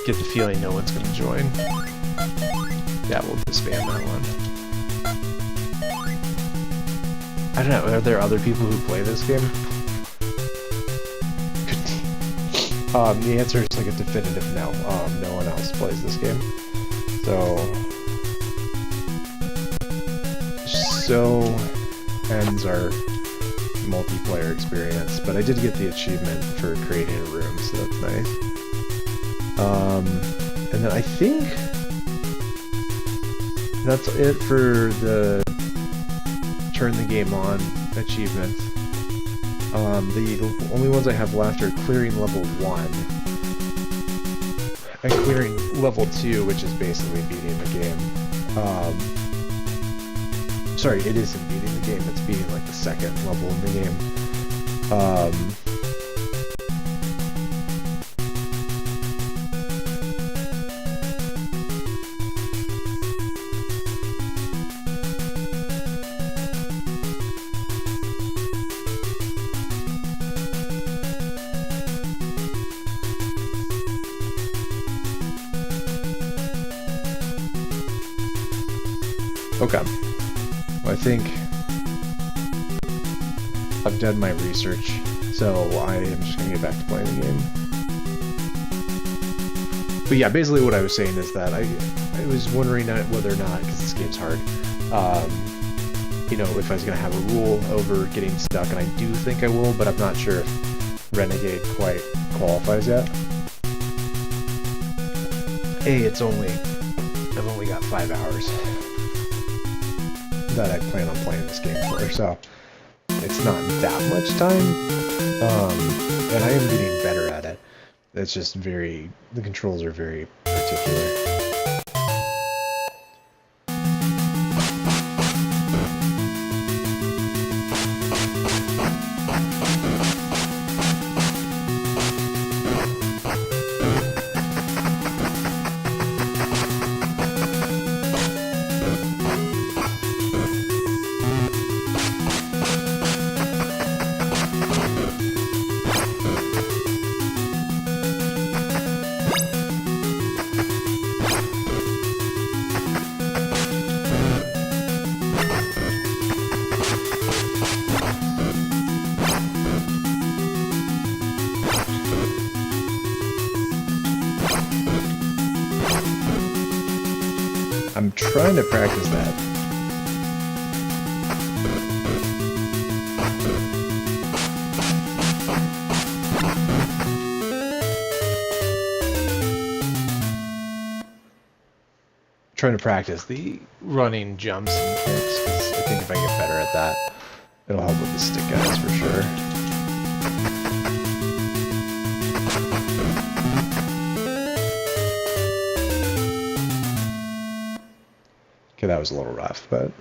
get the feeling no one's gonna join. Yeah, we'll just spam that one. I don't know, are there other people who play this game? The answer is like a definitive no. No one else plays this game. So ends our multiplayer experience, but I did get the achievement for creating a room, so that's nice. And then I think that's it for the turn the game on achievements. The only ones I have left are clearing level 1 and clearing level 2, which is basically beating the game. Sorry, it isn't beating the game, it's beating like the second level in the game. Okay. I think I've done my research, so I am just going to get back to playing the game. But yeah, basically what I was saying is that I was wondering whether or not, because this game's hard, you know, if I was going to have a rule over getting stuck, and I do think I will, but I'm not sure if Renegade quite qualifies yet. I've only got 5 hours that I plan on playing this game for, so it's not that much time, and I am getting better at it. It's just the controls are very particular. I'm trying to practice that. Trying to practice the running jumps and kicks, because I think if I get better at that, it'll help with the stick guys for sure. Okay, that was a little rough, but...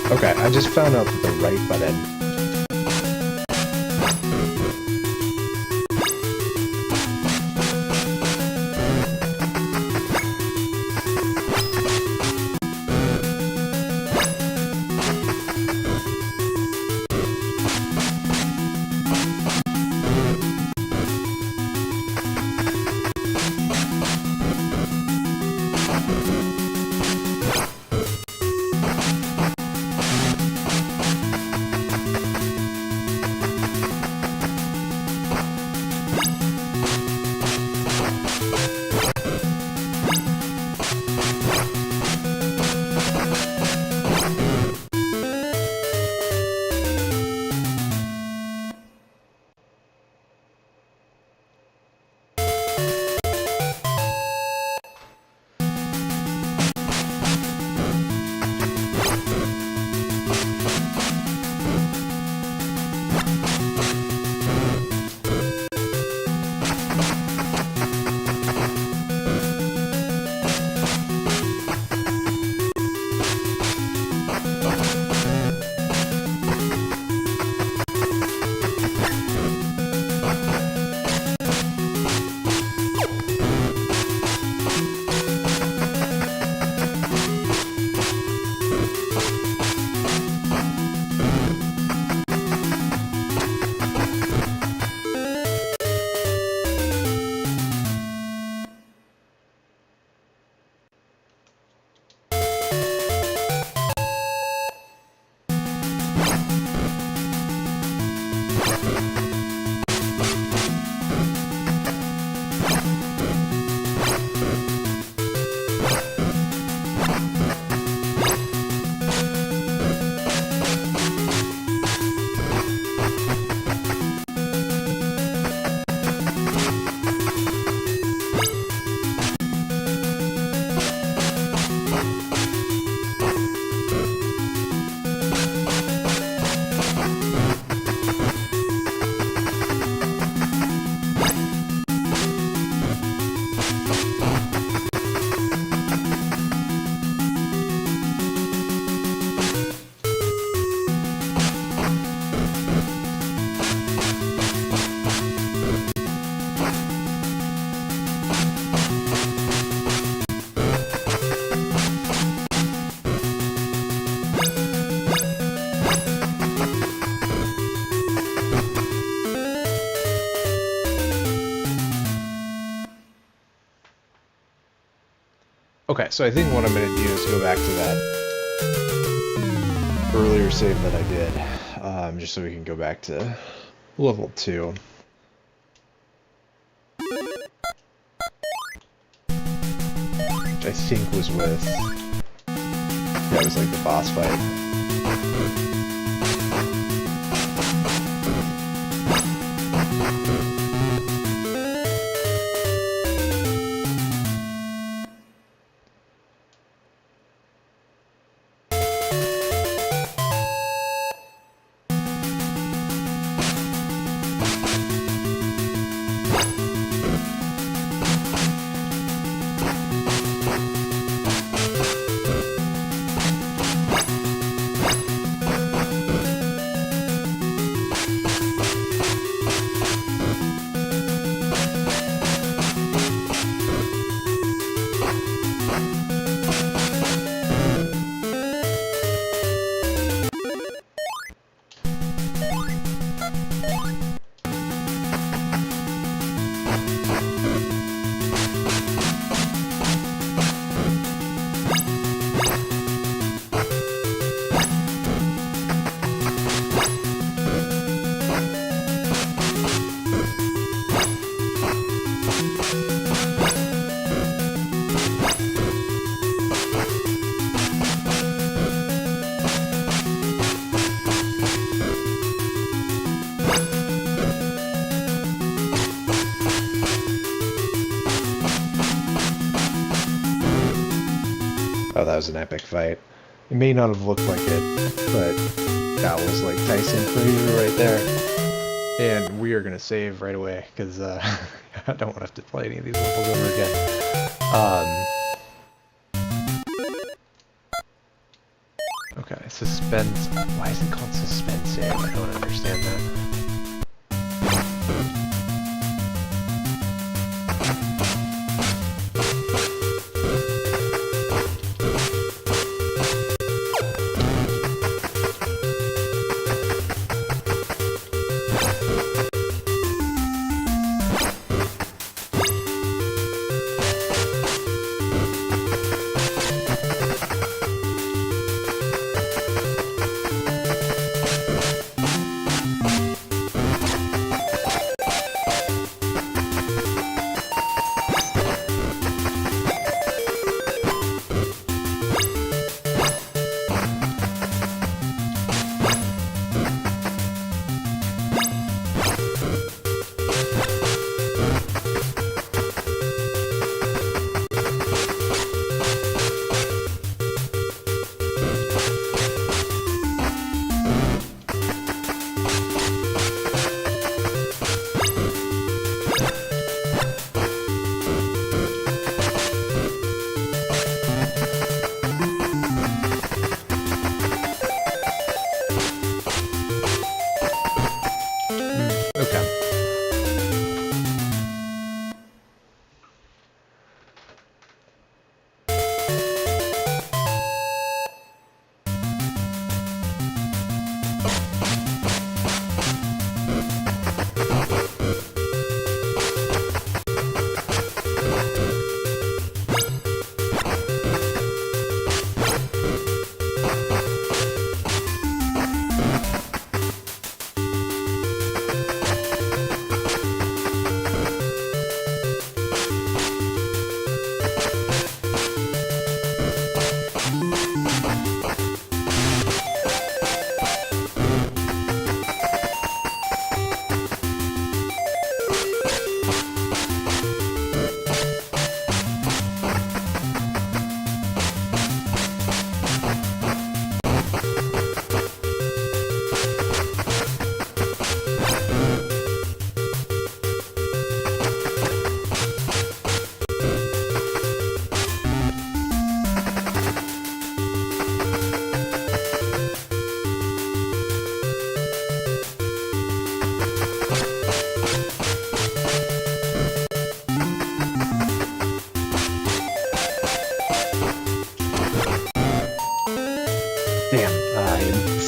Okay, I just found out that the right button... Okay, so I think what I'm going to do is go back to that earlier save that I did, just so we can go back to level 2. Which I think was with... yeah, it was like the boss fight. Oh, that was an epic fight. It may not have looked like it, but that was like Tyson Fury right there. And we are going to save right away, because I don't want to have to play any of these levels over again. Okay, suspense. Why is it called suspense save? I don't understand that.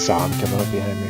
Saw him coming up behind me.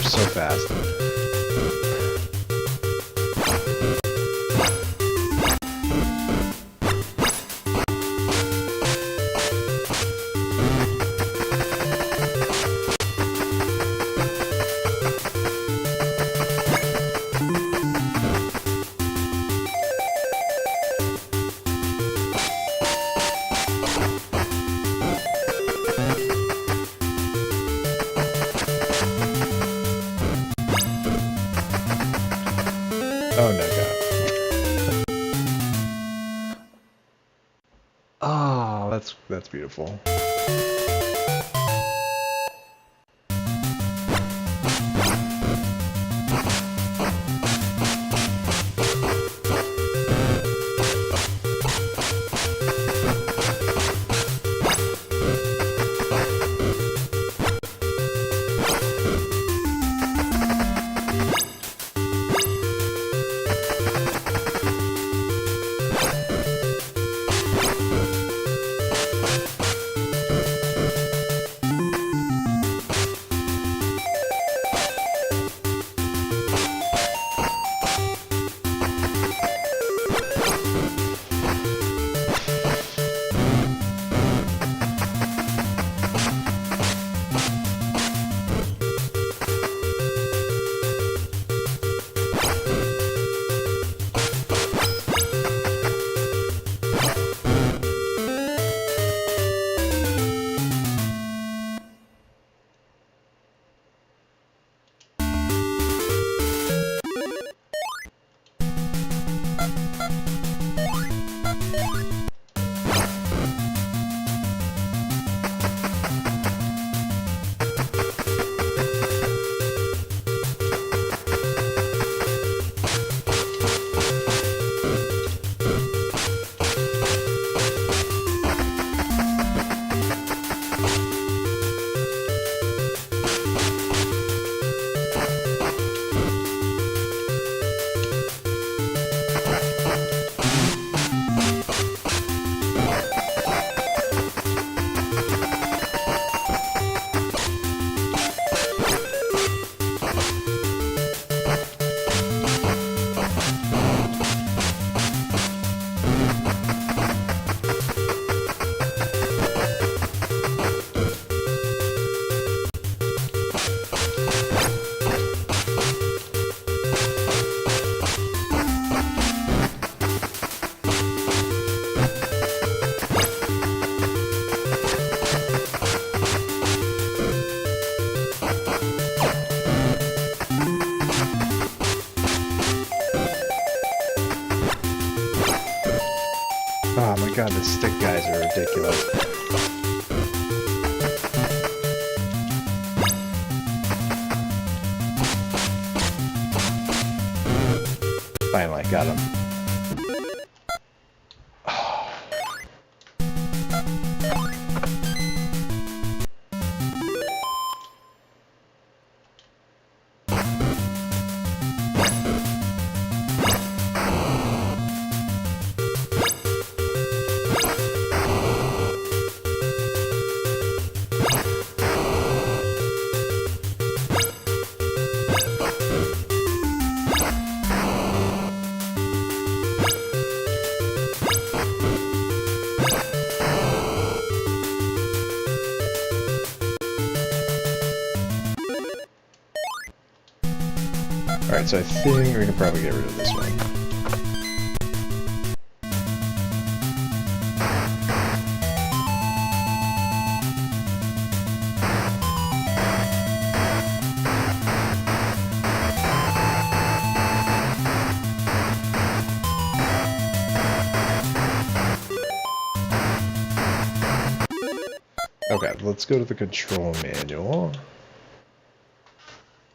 so fast. Oh no, God. Oh, that's beautiful. Oh my God, the stick guys are ridiculous. Finally, got him. Alright, so I think we can probably get rid of this one. Okay, let's go to the control manual.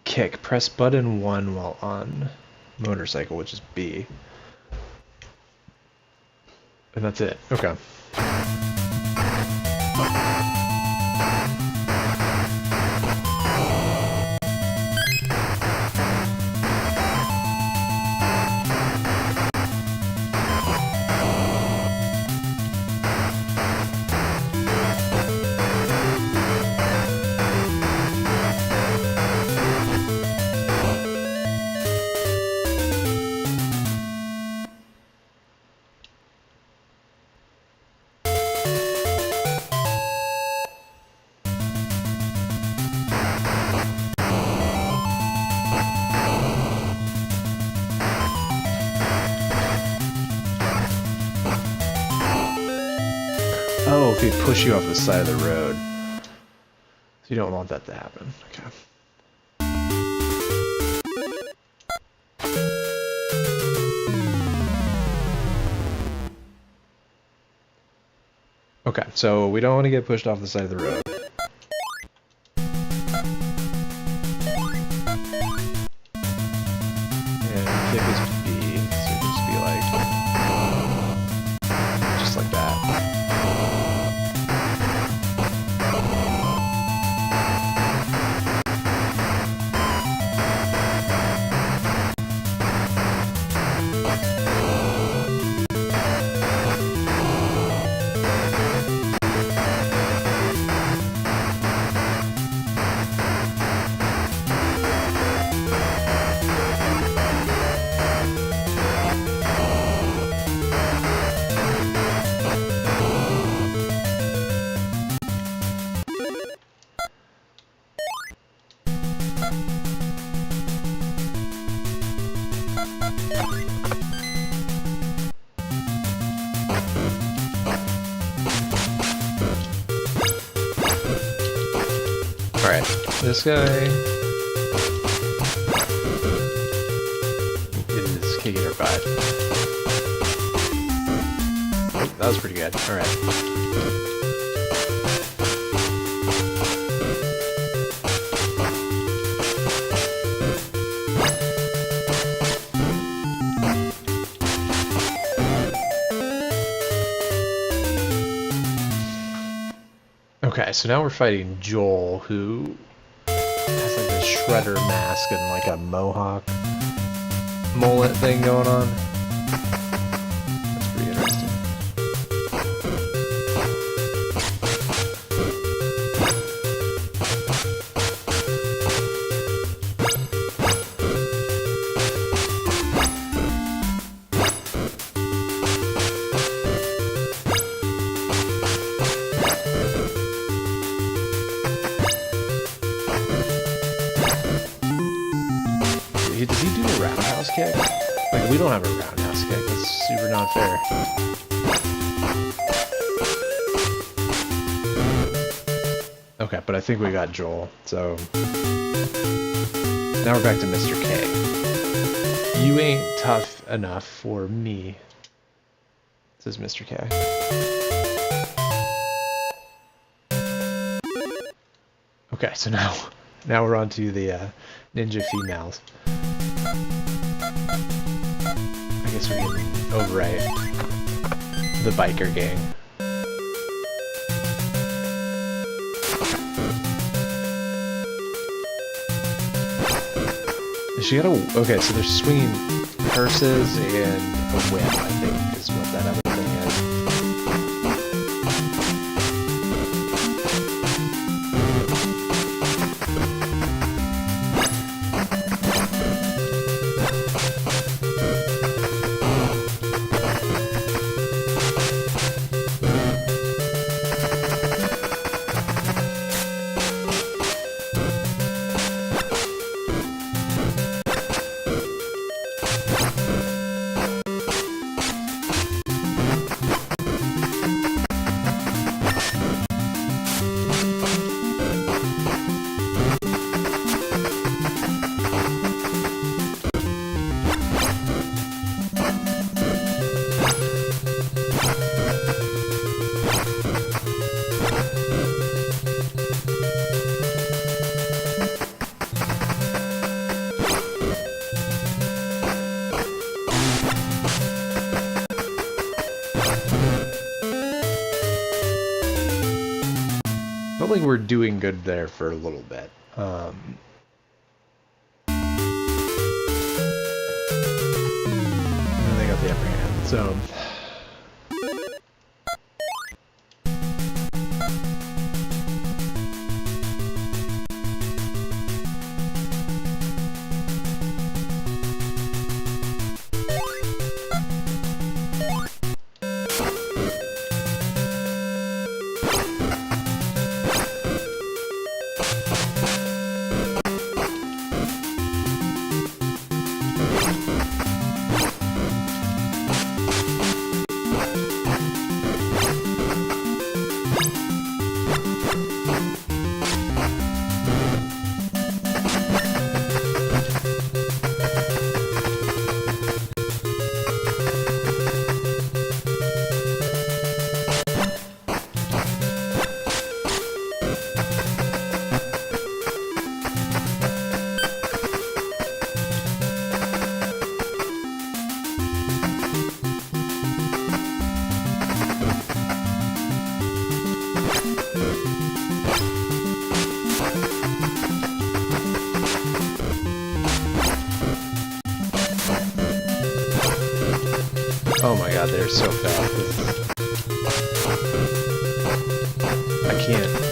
Kick. Press button 1 while on motorcycle, which is B. And that's it. Okay. Oh, if he push you off the side of the road. So you don't want that to happen. Okay. Okay, so we don't want to get pushed off the side of the road. And kick is B, so just be like, just like that. Alright, this guy is kicking our butt. Oh, that was pretty good. Alright. Okay, so now we're fighting Joel, who has like a shredder mask and like a mohawk mullet thing going on. That's pretty interesting. Does he do a roundhouse kick? Like, we don't have a roundhouse kick. That's super not fair. Okay, but I think we got Joel, so... Now we're back to Mr. K. You ain't tough enough for me, says Mr. K. Okay, so now we're on to the ninja females. I guess we can overwrite the biker gang. She got a... Okay, so they're swinging purses and a whip, I think, is what that other thing is. I feel like we're doing good there for a little bit. And they got the upper hand, so... Oh my god, they're so fast. I can't.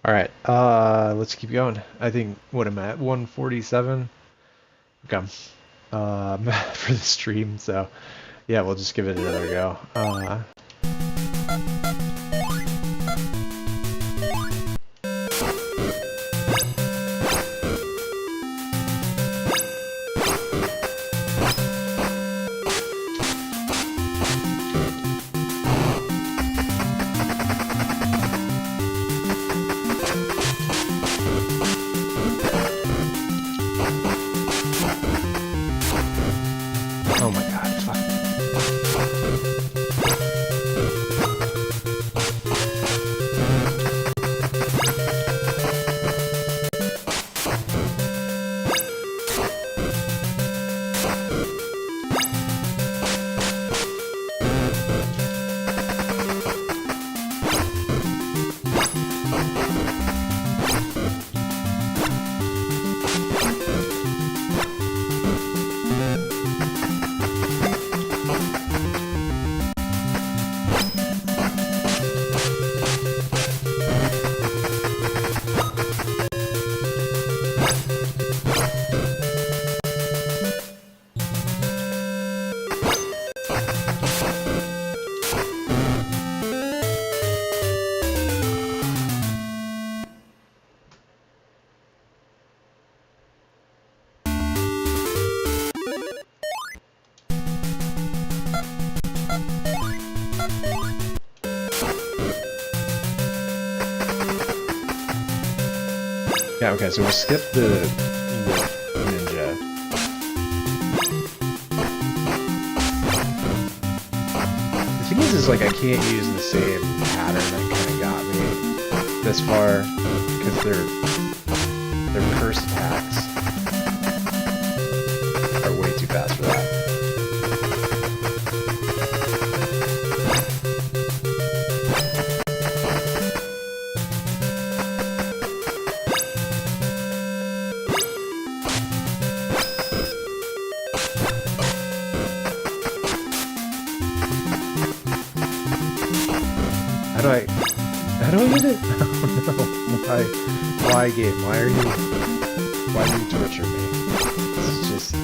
Alright, let's keep going. I think, what am I at? 147? Okay. For the stream, so yeah, we'll just give it another go. Oh my god, fuck. Yeah, okay, so we'll skip the ninja. The thing is like I can't use the same pattern that kind of got me this far, because they're cursed attacks are way too fast for that. How do I... How do I get it? Oh no. Why game? Why do you torture me? It's just...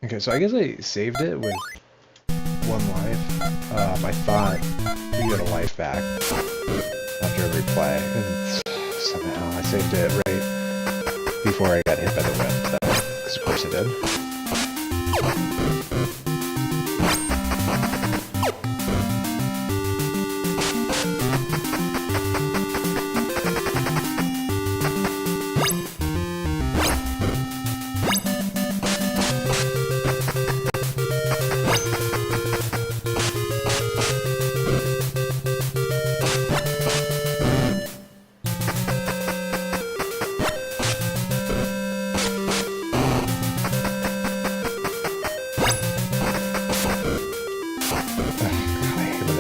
Okay, so I guess I saved it with 1 life. I thought you got a life back after every play, and somehow I saved it right before I got hit by the whip, though, because of course I did.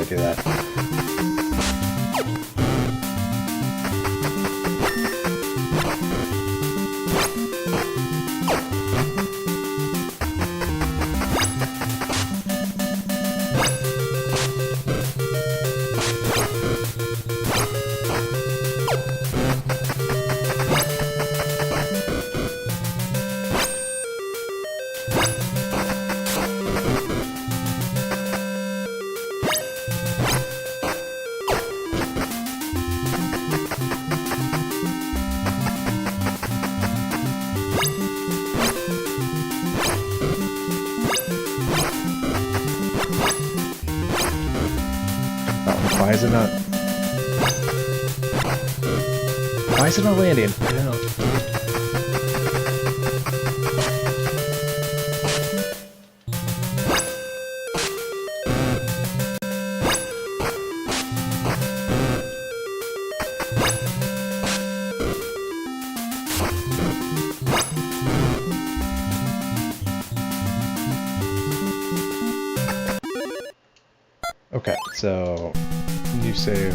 Do that. Why is it not? Why is it not landing? I don't know. Okay, so new save.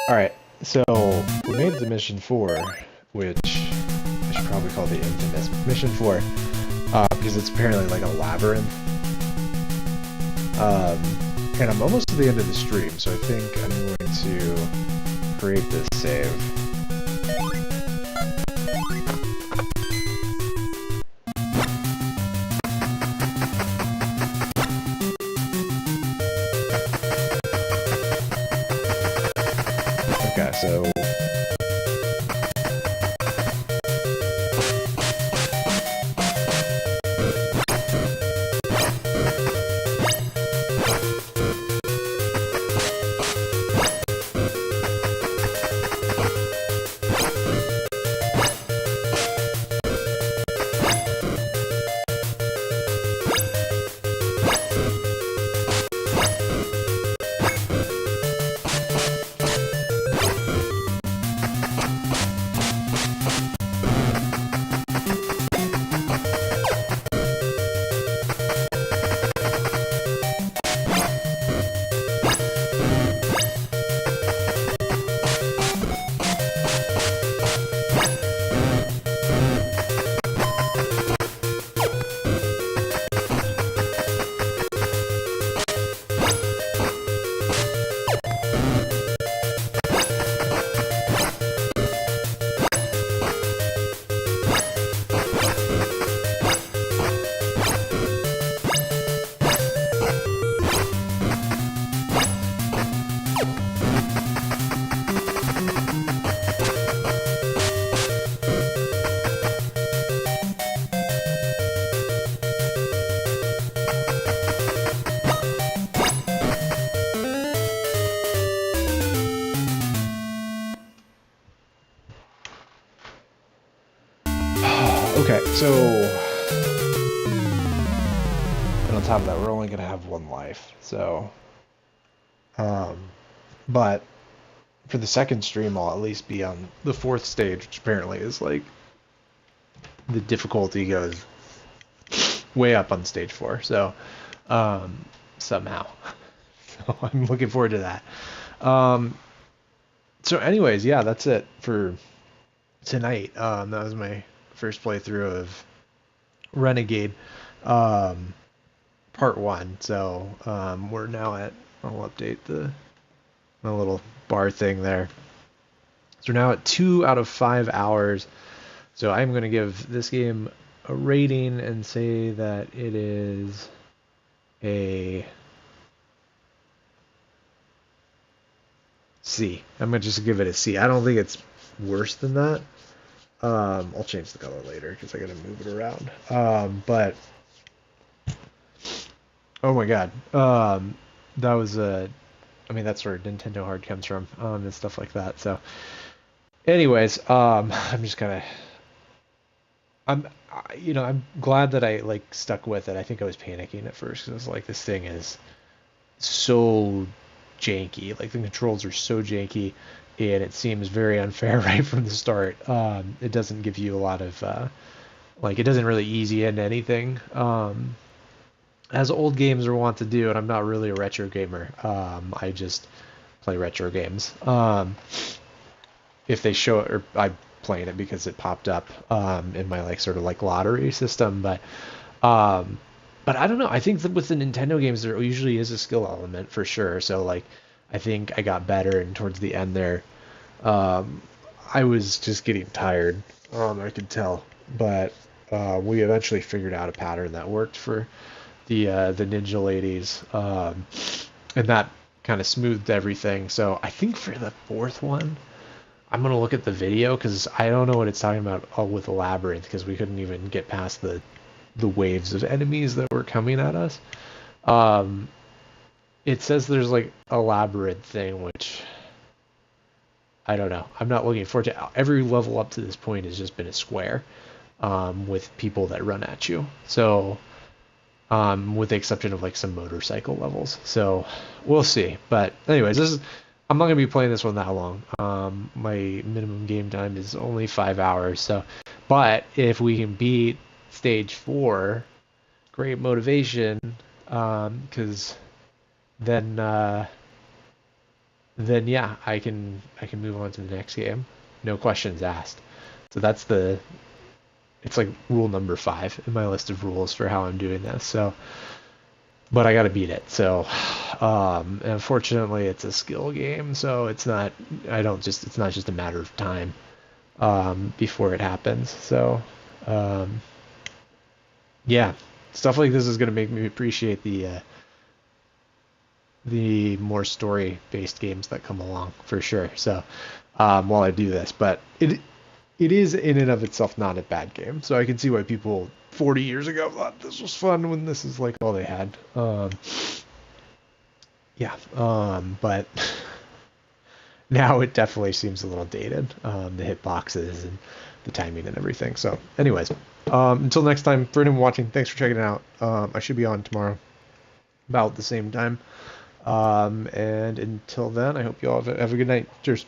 Alright, so we made it to mission 4, which I should probably call the infamous mission 4, because it's apparently like a labyrinth And I'm almost to the end of the stream, so I think I'm going to create this save. Okay, so okay, so, and on top of that, we're only going to have one life, so, but for the second stream, I'll at least be on the 4th stage, which apparently is, like, the difficulty goes way up on stage 4, so, somehow, so I'm looking forward to that. So anyways, yeah, that's it for tonight. That was my first playthrough of Renegade, part 1. So we're now at, I'll update my little bar thing there. So we're now at 2 out of 5 hours. So I'm going to give this game a rating and say that it is a C. I'm going to just give it a C. I don't think it's worse than that. I'll change the color later because I got to move it around. But oh my god, that was I mean, that's where Nintendo Hard comes from, and stuff like that. So, anyways, I'm just kind of, I'm glad that I like stuck with it. I think I was panicking at first because I was like, this thing is so janky. Like the controls are so janky. And it seems very unfair right from the start. It doesn't give you a lot of, it doesn't really ease you into anything, as old games are wont to do, and I'm not really a retro gamer. I just play retro games. If they show it, or I'm playing it because it popped up in my, sort of lottery system, but I don't know. I think that with the Nintendo games, there usually is a skill element for sure, so, I think I got better, and towards the end there, I was just getting tired. I could tell, but we eventually figured out a pattern that worked for the ninja ladies, and that kind of smoothed everything. So I think for the 4th one, I'm gonna look at the video because I don't know what it's talking about with the labyrinth, because we couldn't even get past the waves of enemies that were coming at us. It says there's a labyrinth thing, which I don't know. I'm not looking forward to. Every level up to this point has just been a square, with people that run at you. So, with the exception of some motorcycle levels. So we'll see. But anyways, I'm not gonna be playing this one that long. My minimum game time is only 5 hours. So, but if we can beat stage 4, great motivation. Because then yeah, I can move on to the next game, no questions asked. So that's it's rule number 5 in my list of rules for how I'm doing this. So but I got to beat it. So, unfortunately, it's a skill game, so it's not. I don't just. It's not just a matter of time before it happens. So, um, yeah, stuff like this is going to make me appreciate the more story-based games that come along for sure. So, while I do this, but it is in and of itself not a bad game. So I can see why people 40 years ago thought this was fun when this is like all they had. Yeah, but now it definitely seems a little dated. The hitboxes and the timing and everything. So, anyways, until next time, for anyone watching, thanks for checking it out. I should be on tomorrow about the same time. And until then, I hope you all have a good night. Cheers.